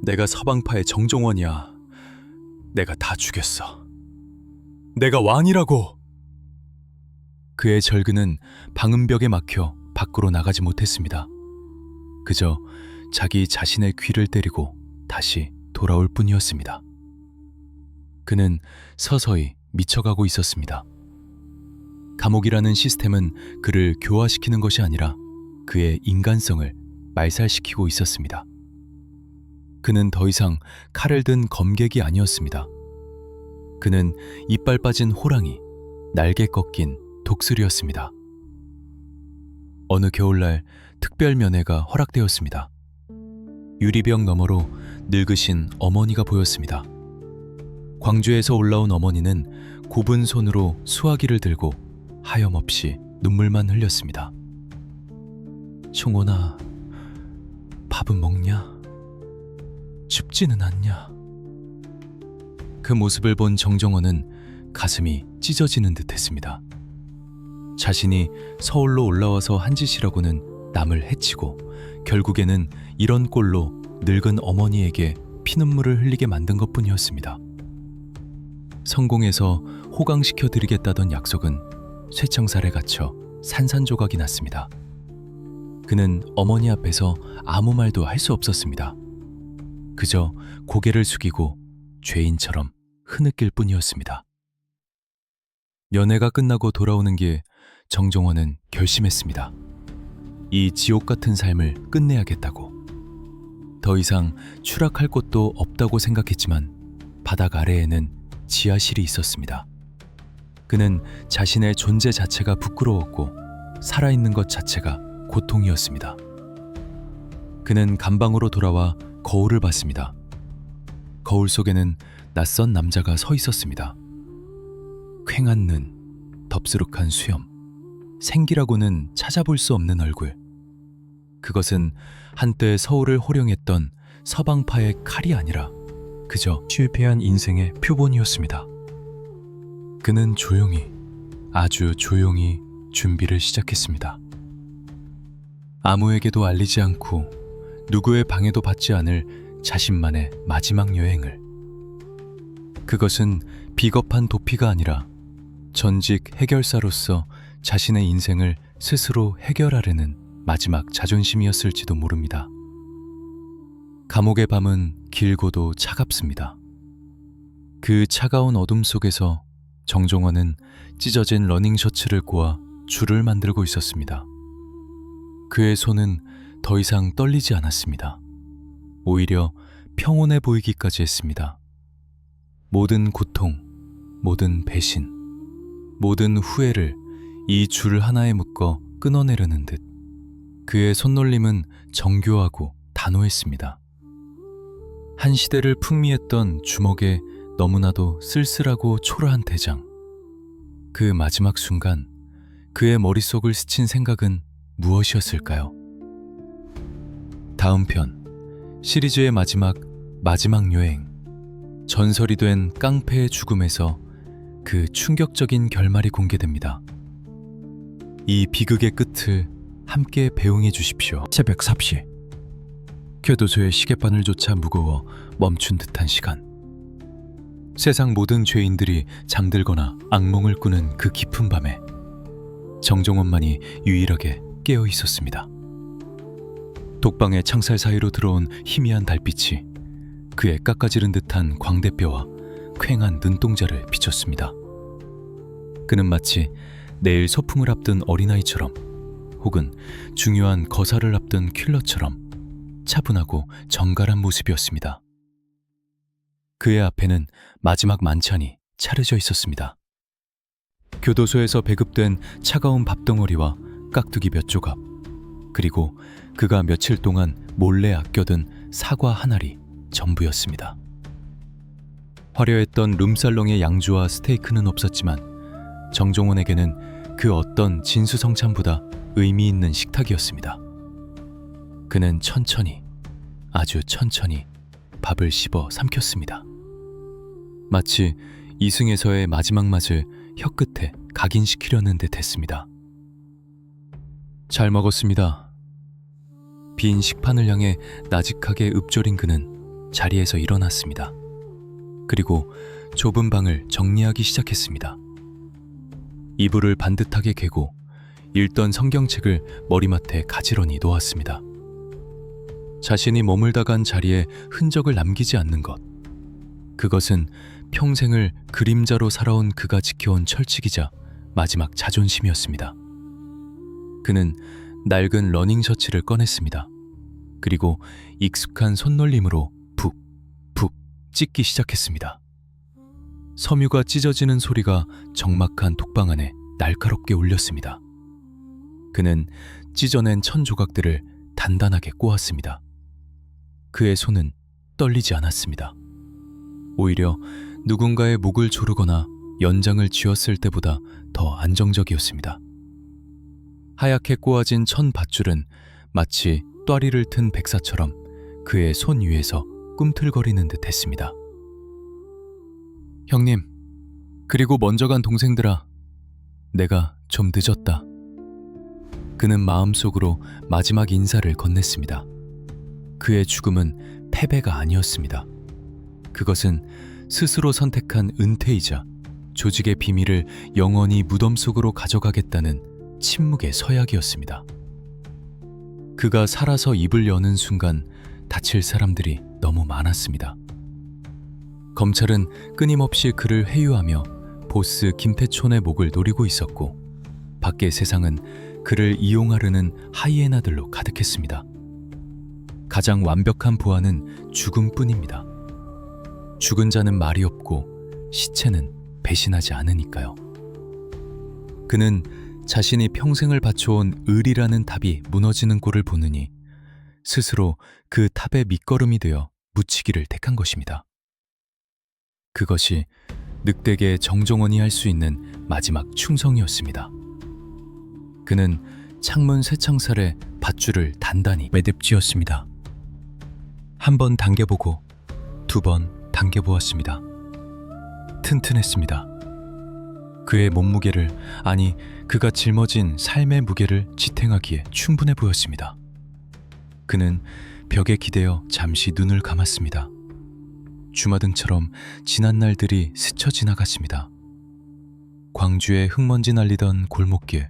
내가 서방파의 정종원이야. 내가 다 죽였어. 내가 왕이라고. 그의 절규는 방음벽에 막혀 밖으로 나가지 못했습니다. 그저 자기 자신의 귀를 때리고 다시 돌아올 뿐이었습니다. 그는 서서히 미쳐가고 있었습니다. 감옥이라는 시스템은 그를 교화시키는 것이 아니라 그의 인간성을 말살시키고 있었습니다. 그는 더 이상 칼을 든 검객이 아니었습니다. 그는 이빨 빠진 호랑이, 날개 꺾인 독수리였습니다. 어느 겨울날 특별 면회가 허락되었습니다. 유리병 너머로 늙으신 어머니가 보였습니다. 광주에서 올라온 어머니는 굽은 손으로 수화기를 들고 하염없이 눈물만 흘렸습니다. 종원아, 밥은 먹냐? 춥지는 않냐? 그 모습을 본 정종원은 가슴이 찢어지는 듯했습니다. 자신이 서울로 올라와서 한 짓이라고는 남을 해치고 결국에는 이런 꼴로 늙은 어머니에게 피눈물을 흘리게 만든 것뿐이었습니다. 성공해서 호강시켜드리겠다던 약속은 쇠청살에 갇혀 산산조각이 났습니다. 그는 어머니 앞에서 아무 말도 할 수 없었습니다. 그저 고개를 숙이고 죄인처럼 흐느낄 뿐이었습니다. 연애가 끝나고 돌아오는 길 정종원은 결심했습니다. 이 지옥 같은 삶을 끝내야겠다고. 더 이상 추락할 곳도 없다고 생각했지만 바닥 아래에는 지하실이 있었습니다. 그는 자신의 존재 자체가 부끄러웠고 살아있는 것 자체가 고통이었습니다. 그는 감방으로 돌아와 거울을 봤습니다. 거울 속에는 낯선 남자가 서 있었습니다. 퀭한 눈, 덥수룩한 수염, 생기라고는 찾아볼 수 없는 얼굴. 그것은 한때 서울을 호령했던 서방파의 칼이 아니라 그저 실패한 인생의 표본이었습니다. 그는 조용히, 아주 조용히 준비를 시작했습니다. 아무에게도 알리지 않고 누구의 방해도 받지 않을 자신만의 마지막 여행을. 그것은 비겁한 도피가 아니라 전직 해결사로서 자신의 인생을 스스로 해결하려는 마지막 자존심이었을지도 모릅니다. 감옥의 밤은 길고도 차갑습니다. 그 차가운 어둠 속에서 정종원은 찢어진 러닝 셔츠를 꼬아 줄을 만들고 있었습니다. 그의 손은 더 이상 떨리지 않았습니다. 오히려 평온해 보이기까지 했습니다. 모든 고통, 모든 배신, 모든 후회를 이 줄 하나에 묶어 끊어내려는 듯 그의 손놀림은 정교하고 단호했습니다. 한 시대를 풍미했던 주먹에 너무나도 쓸쓸하고 초라한 대장. 그 마지막 순간 그의 머릿속을 스친 생각은 무엇이었을까요? 다음 편 시리즈의 마지막 여행. 전설이 된 깡패의 죽음에서 그 충격적인 결말이 공개됩니다. 이 비극의 끝을 함께 배웅해 주십시오. 새벽 3시. 교도소의 시계바늘조차 무거워 멈춘 듯한 시간. 세상 모든 죄인들이 잠들거나 악몽을 꾸는 그 깊은 밤에 정종원만이 유일하게 깨어 있었습니다. 독방의 창살 사이로 들어온 희미한 달빛이 그의 깎아지른 듯한 광대뼈와 퀭한 눈동자를 비췄습니다. 그는 마치 내일 소풍을 앞둔 어린아이처럼 혹은 중요한 거사를 앞둔 킬러처럼 차분하고 정갈한 모습이었습니다. 그의 앞에는 마지막 만찬이 차려져 있었습니다. 교도소에서 배급된 차가운 밥덩어리와 깍두기 몇 조각, 그리고 그가 며칠 동안 몰래 아껴둔 사과 한 알이 전부였습니다. 화려했던 룸살롱의 양주와 스테이크는 없었지만 정종원에게는 그 어떤 진수성찬보다 의미 있는 식탁이었습니다. 그는 천천히, 아주 천천히 밥을 씹어 삼켰습니다. 마치 이승에서의 마지막 맛을 혀끝에 각인시키려는 듯 했습니다. 잘 먹었습니다. 빈 식판을 향해 나직하게 읊조린 그는 자리에서 일어났습니다. 그리고 좁은 방을 정리하기 시작했습니다. 이불을 반듯하게 개고 읽던 성경책을 머리맡에 가지런히 놓았습니다. 자신이 머물다 간 자리에 흔적을 남기지 않는 것. 그것은 평생을 그림자로 살아온 그가 지켜온 철칙이자 마지막 자존심이었습니다. 그는 낡은 러닝 셔츠를 꺼냈습니다. 그리고 익숙한 손놀림으로 푹푹 찢기 시작했습니다. 섬유가 찢어지는 소리가 적막한 독방 안에 날카롭게 울렸습니다. 그는 찢어낸 천 조각들을 단단하게 꼬았습니다. 그의 손은 떨리지 않았습니다. 오히려 누군가의 목을 조르거나 연장을 쥐었을 때보다 더 안정적이었습니다. 하얗게 꼬아진 천 밧줄은 마치 또아리를 튼 백사처럼 그의 손 위에서 꿈틀거리는 듯 했습니다. 형님, 그리고 먼저 간 동생들아, 내가 좀 늦었다. 그는 마음속으로 마지막 인사를 건넸습니다. 그의 죽음은 패배가 아니었습니다. 그것은 스스로 선택한 은퇴이자 조직의 비밀을 영원히 무덤 속으로 가져가겠다는 침묵의 서약이었습니다. 그가 살아서 입을 여는 순간 다칠 사람들이 너무 많았습니다. 검찰은 끊임없이 그를 회유하며 보스 김태촌의 목을 노리고 있었고 밖의 세상은 그를 이용하려는 하이에나들로 가득했습니다. 가장 완벽한 보안은 죽음뿐입니다. 죽은 자는 말이 없고 시체는 배신하지 않으니까요. 그는 자신이 평생을 바쳐온 의리라는 탑이 무너지는 꼴을 보느니 스스로 그 탑의 밑거름이 되어 묻히기를 택한 것입니다. 그것이 늑대계 정종원이 할 수 있는 마지막 충성이었습니다. 그는 창문 쇠창살에 밧줄을 단단히 매듭지었습니다. 한 번 당겨보고 두 번 당겨보았습니다. 튼튼했습니다. 그의 몸무게를, 아니 그가 짊어진 삶의 무게를 지탱하기에 충분해 보였습니다. 그는 벽에 기대어 잠시 눈을 감았습니다. 주마등처럼 지난 날들이 스쳐 지나갔습니다. 광주에 흙먼지 날리던 골목길,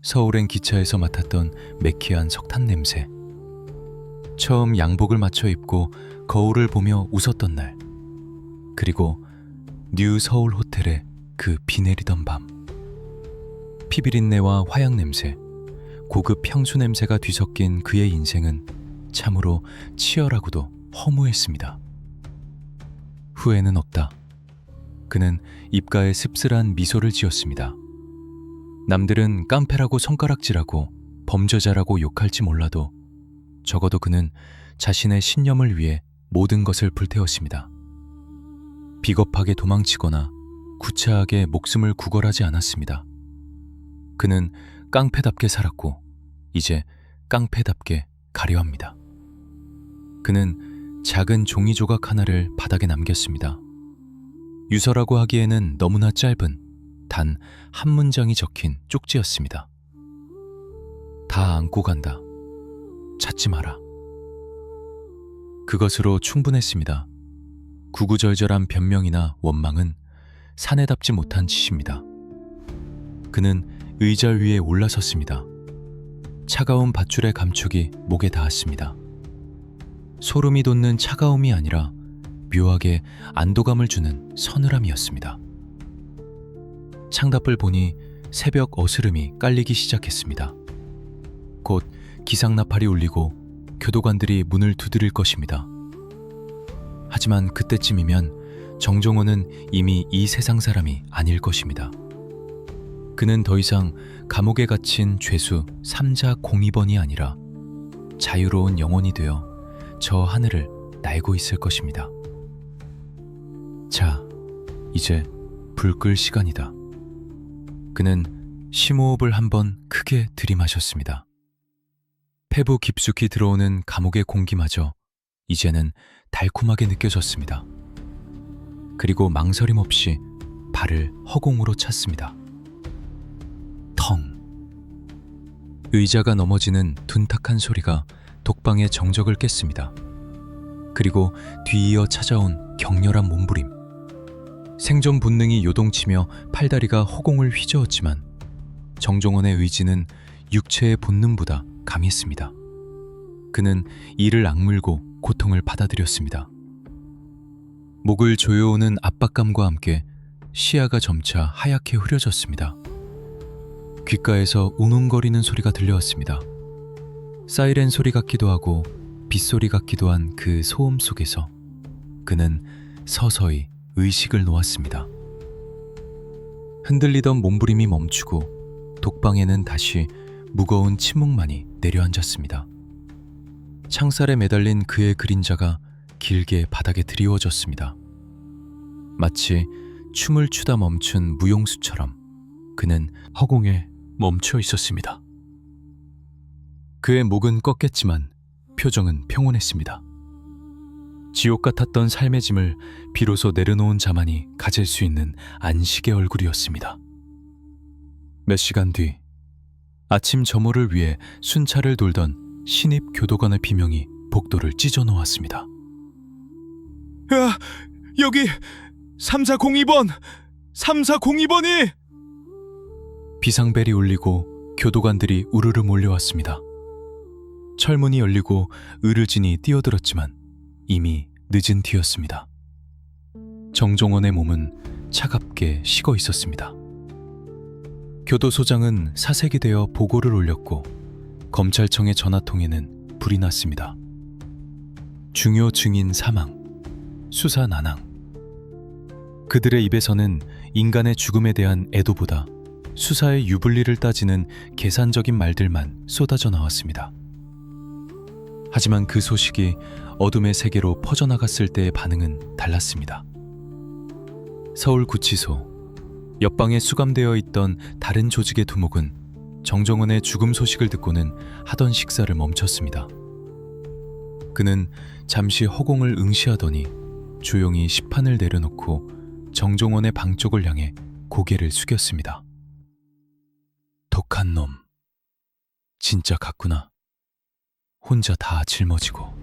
서울행 기차에서 맡았던 매키한 석탄 냄새, 처음 양복을 맞춰 입고 거울을 보며 웃었던 날, 그리고 뉴 서울 호텔에 그 비 내리던 밤, 피비린내와 화약 냄새, 고급 향수 냄새가 뒤섞인 그의 인생은 참으로 치열하고도 허무했습니다. 후회는 없다. 그는 입가에 씁쓸한 미소를 지었습니다. 남들은 깡패라고 손가락질하고 범죄자라고 욕할지 몰라도 적어도 그는 자신의 신념을 위해 모든 것을 불태웠습니다. 비겁하게 도망치거나 구차하게 목숨을 구걸하지 않았습니다. 그는 깡패답게 살았고 이제 깡패답게 가려 합니다. 그는 작은 종이 조각 하나를 바닥에 남겼습니다. 유서라고 하기에는 너무나 짧은 단 한 문장이 적힌 쪽지였습니다. 다 안고 간다. 찾지 마라. 그것으로 충분했습니다. 구구절절한 변명이나 원망은 사내답지 못한 짓입니다. 그는 의자 위에 올라섰습니다. 차가운 밧줄의 감촉이 목에 닿았습니다. 소름이 돋는 차가움이 아니라 묘하게 안도감을 주는 서늘함이었습니다. 창답을 보니 새벽 어스름이 깔리기 시작했습니다. 곧 기상나팔이 울리고 교도관들이 문을 두드릴 것입니다. 하지만 그때쯤이면 정종원은 이미 이 세상 사람이 아닐 것입니다. 그는 더 이상 감옥에 갇힌 죄수 3자 02번이 아니라 자유로운 영혼이 되어 저 하늘을 날고 있을 것입니다. 자, 이제 불 끌 시간이다. 그는 심호흡을 한번 크게 들이마셨습니다. 폐부 깊숙이 들어오는 감옥의 공기마저 이제는 달콤하게 느껴졌습니다. 그리고 망설임 없이 발을 허공으로 찼습니다. 텅! 의자가 넘어지는 둔탁한 소리가 독방의 정적을 깼습니다. 그리고 뒤이어 찾아온 격렬한 몸부림. 생존 본능이 요동치며 팔다리가 허공을 휘저었지만 정종원의 의지는 육체의 본능보다 강했습니다. 그는 이를 악물고 고통을 받아들였습니다. 목을 조여오는 압박감과 함께 시야가 점차 하얗게 흐려졌습니다. 귓가에서 웅웅거리는 소리가 들려왔습니다. 사이렌 소리 같기도 하고 빗소리 같기도 한 그 소음 속에서 그는 서서히 의식을 놓았습니다. 흔들리던 몸부림이 멈추고 독방에는 다시 무거운 침묵만이 내려앉았습니다. 창살에 매달린 그의 그림자가 길게 바닥에 드리워졌습니다. 마치 춤을 추다 멈춘 무용수처럼 그는 허공에 멈춰 있었습니다. 그의 목은 꺾였지만 표정은 평온했습니다. 지옥 같았던 삶의 짐을 비로소 내려놓은 자만이 가질 수 있는 안식의 얼굴이었습니다. 몇 시간 뒤 아침 점호를 위해 순찰을 돌던 신입 교도관의 비명이 복도를 찢어놓았습니다. 야, 여기 3402번! 3402번이! 비상벨이 울리고 교도관들이 우르르 몰려왔습니다. 철문이 열리고 의르진이 뛰어들었지만 이미 늦은 뒤였습니다. 정종원의 몸은 차갑게 식어 있었습니다. 교도소장은 사색이 되어 보고를 올렸고 검찰청의 전화통에는 불이 났습니다. 중요 증인 사망, 수사 난항. 그들의 입에서는 인간의 죽음에 대한 애도보다 수사의 유불리를 따지는 계산적인 말들만 쏟아져 나왔습니다. 하지만 그 소식이 어둠의 세계로 퍼져나갔을 때의 반응은 달랐습니다. 서울구치소, 옆방에 수감되어 있던 다른 조직의 두목은 정종원의 죽음 소식을 듣고는 하던 식사를 멈췄습니다. 그는 잠시 허공을 응시하더니 조용히 식판을 내려놓고 정종원의 방 쪽을 향해 고개를 숙였습니다. 독한 놈, 진짜 같구나. 혼자 다 짊어지고.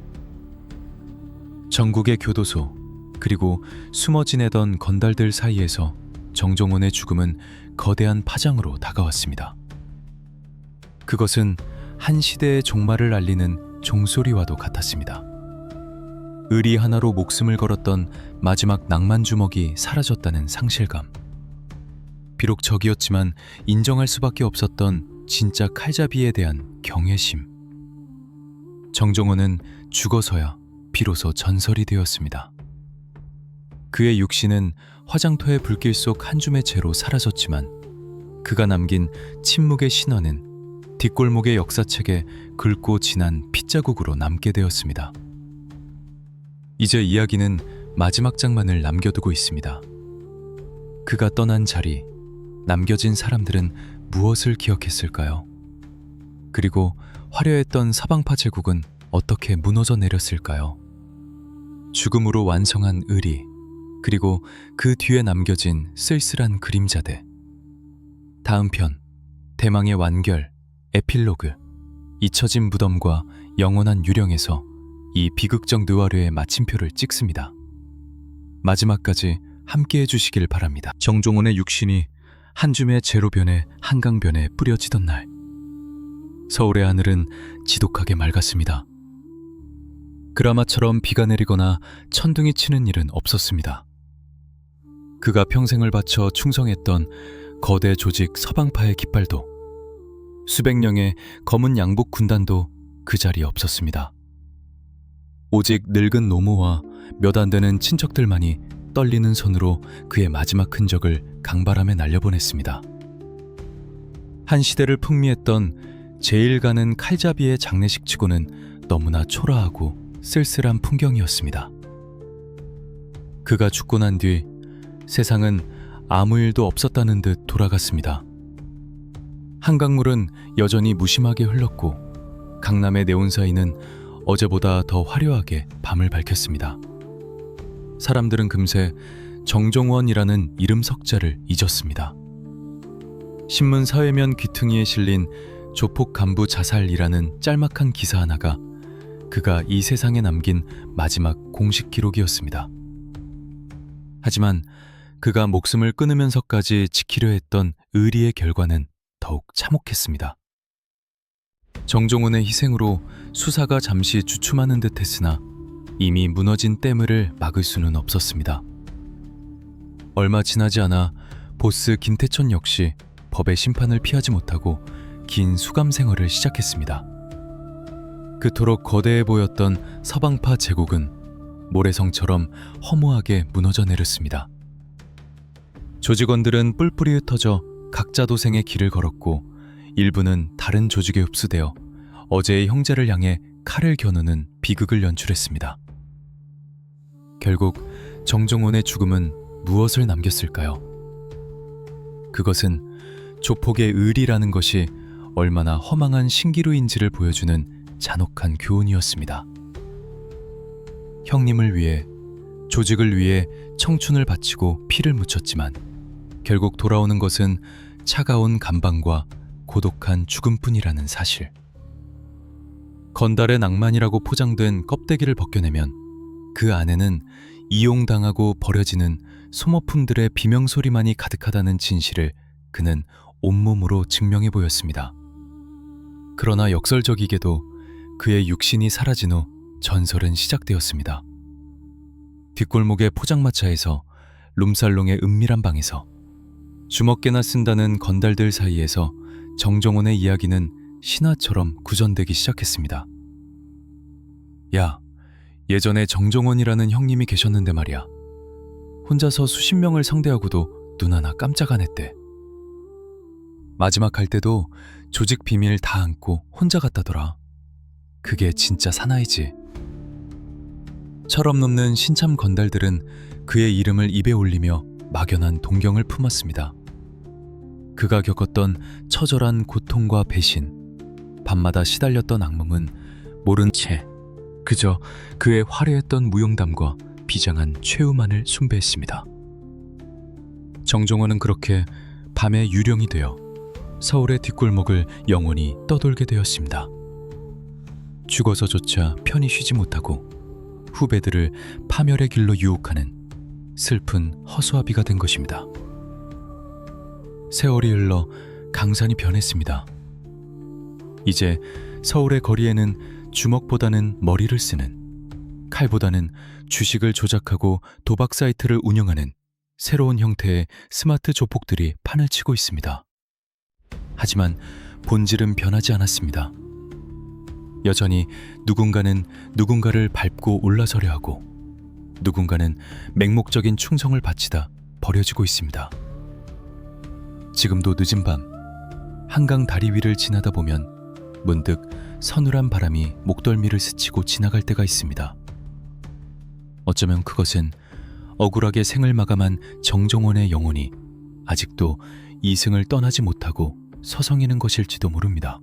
전국의 교도소 그리고 숨어 지내던 건달들 사이에서 정종원의 죽음은 거대한 파장으로 다가왔습니다. 그것은 한 시대의 종말을 알리는 종소리와도 같았습니다. 의리 하나로 목숨을 걸었던 마지막 낭만 주먹이 사라졌다는 상실감. 비록 적이었지만 인정할 수밖에 없었던 진짜 칼잡이에 대한 경외심. 정종원은 죽어서야 비로소 전설이 되었습니다. 그의 육신은 화장터의 불길 속 한 줌의 재로 사라졌지만 그가 남긴 침묵의 신화는 뒷골목의 역사책에 긁고 진한 핏자국으로 남게 되었습니다. 이제 이야기는 마지막 장만을 남겨두고 있습니다. 그가 떠난 자리, 남겨진 사람들은 무엇을 기억했을까요? 그리고 화려했던 사방파 제국은 어떻게 무너져 내렸을까요? 죽음으로 완성한 의리, 그리고 그 뒤에 남겨진 쓸쓸한 그림자들. 다음 편, 대망의 완결, 에필로그, 잊혀진 무덤과 영원한 유령에서 이 비극적 느와르의 마침표를 찍습니다. 마지막까지 함께 해주시길 바랍니다. 정종원의 육신이 한 줌의 재로 변해 한강변에 뿌려지던 날, 서울의 하늘은 지독하게 맑았습니다. 그라마처럼 비가 내리거나 천둥이 치는 일은 없었습니다. 그가 평생을 바쳐 충성했던 거대 조직 서방파의 깃발도, 수백 명의 검은 양복 군단도 그 자리에 없었습니다. 오직 늙은 노모와 몇 안 되는 친척들만이 떨리는 손으로 그의 마지막 흔적을 강바람에 날려보냈습니다. 한 시대를 풍미했던 제일 가는 칼잡이의 장례식치고는 너무나 초라하고 쓸쓸한 풍경이었습니다. 그가 죽고 난 뒤 세상은 아무 일도 없었다는 듯 돌아갔습니다. 한강물은 여전히 무심하게 흘렀고 강남의 네온사인은 어제보다 더 화려하게 밤을 밝혔습니다. 사람들은 금세 정종원이라는 이름 석자를 잊었습니다. 신문 사회면 귀퉁이에 실린 조폭 간부 자살이라는 짤막한 기사 하나가 그가 이 세상에 남긴 마지막 공식 기록이었습니다. 하지만 그가 목숨을 끊으면서까지 지키려 했던 의리의 결과는 더욱 참혹했습니다. 정종원의 희생으로 수사가 잠시 주춤하는 듯 했으나 이미 무너진 댐을 막을 수는 없었습니다. 얼마 지나지 않아 보스 김태천 역시 법의 심판을 피하지 못하고 긴 수감 생활을 시작했습니다. 그토록 거대해 보였던 서방파 제국은 모래성처럼 허무하게 무너져 내렸습니다. 조직원들은 뿔뿔이 흩어져 각자 도생의 길을 걸었고 일부는 다른 조직에 흡수되어 어제의 형제를 향해 칼을 겨누는 비극을 연출했습니다. 결국 정종원의 죽음은 무엇을 남겼을까요? 그것은 조폭의 의리라는 것이 얼마나 허망한 신기루인지를 보여주는 잔혹한 교훈이었습니다. 형님을 위해, 조직을 위해 청춘을 바치고 피를 묻혔지만 결국 돌아오는 것은 차가운 감방과 고독한 죽음뿐이라는 사실. 건달의 낭만이라고 포장된 껍데기를 벗겨내면 그 안에는 이용당하고 버려지는 소모품들의 비명소리만이 가득하다는 진실을 그는 온몸으로 증명해 보였습니다. 그러나 역설적이게도 그의 육신이 사라진 후 전설은 시작되었습니다. 뒷골목의 포장마차에서, 룸살롱의 은밀한 방에서, 주먹개나 쓴다는 건달들 사이에서 정종원의 이야기는 신화처럼 구전되기 시작했습니다. 야, 예전에 정종원이라는 형님이 계셨는데 말이야. 혼자서 수십 명을 상대하고도 눈 하나 깜짝 안 했대. 마지막 갈 때도 조직 비밀 다 안고 혼자 갔다더라. 그게 진짜 사나이지. 철없는 신참 건달들은 그의 이름을 입에 올리며 막연한 동경을 품었습니다. 그가 겪었던 처절한 고통과 배신, 밤마다 시달렸던 악몽은 모른 채 그저 그의 화려했던 무용담과 비장한 최후만을 숭배했습니다. 정종원은 그렇게 밤의 유령이 되어 서울의 뒷골목을 영원히 떠돌게 되었습니다. 죽어서조차 편히 쉬지 못하고 후배들을 파멸의 길로 유혹하는 슬픈 허수아비가 된 것입니다. 세월이 흘러 강산이 변했습니다. 이제 서울의 거리에는 주먹보다는 머리를 쓰는, 칼보다는 주식을 조작하고 도박 사이트를 운영하는 새로운 형태의 스마트 조폭들이 판을 치고 있습니다. 하지만 본질은 변하지 않았습니다. 여전히 누군가는 누군가를 밟고 올라서려 하고 누군가는 맹목적인 충성을 바치다 버려지고 있습니다. 지금도 늦은 밤 한강 다리 위를 지나다 보면 문득 서늘한 바람이 목덜미를 스치고 지나갈 때가 있습니다. 어쩌면 그것은 억울하게 생을 마감한 정종원의 영혼이 아직도 이승을 떠나지 못하고 서성이는 것일지도 모릅니다.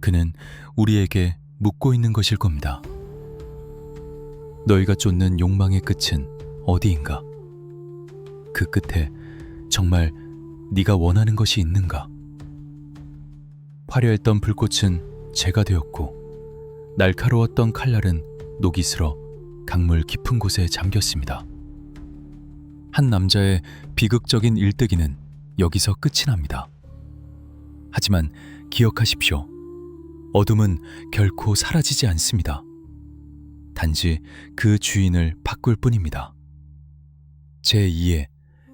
그는 우리에게 묻고 있는 것일 겁니다. 너희가 쫓는 욕망의 끝은 어디인가? 그 끝에 정말 네가 원하는 것이 있는가? 화려했던 불꽃은 재가 되었고 날카로웠던 칼날은 녹이 슬어 강물 깊은 곳에 잠겼습니다. 한 남자의 비극적인 일대기는 여기서 끝이 납니다. 하지만 기억하십시오. 어둠은 결코 사라지지 않습니다. 단지 그 주인을 바꿀 뿐입니다. 제2의,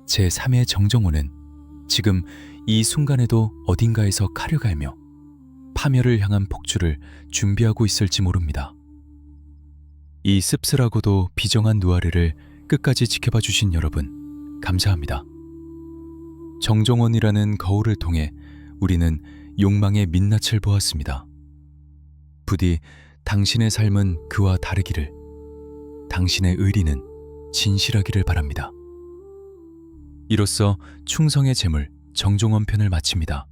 제3의 정정호는 지금 이 순간에도 어딘가에서 칼을 갈며 파멸을 향한 폭주를 준비하고 있을지 모릅니다. 이 씁쓸하고도 비정한 누아르를 끝까지 지켜봐 주신 여러분, 감사합니다. 정정원이라는 거울을 통해 우리는 욕망의 민낯을 보았습니다. 부디 당신의 삶은 그와 다르기를, 당신의 의리는 진실하기를 바랍니다. 이로써 충성의 제물 정종원 편을 마칩니다.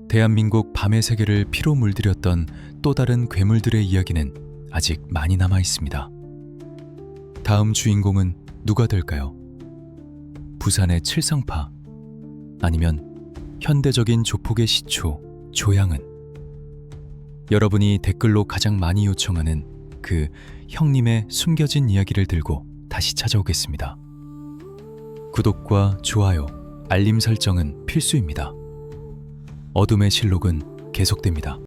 대한민국 밤의 세계를 피로 물들였던 또 다른 괴물들의 이야기는 아직 많이 남아 있습니다. 다음 주인공은 누가 될까요? 부산의 칠성파, 아니면 현대적인 조폭의 시초 조양은? 여러분이 댓글로 가장 많이 요청하는 그 형님의 숨겨진 이야기를 들고 다시 찾아오겠습니다. 구독과 좋아요, 알림 설정은 필수입니다. 어둠의 실록은 계속됩니다.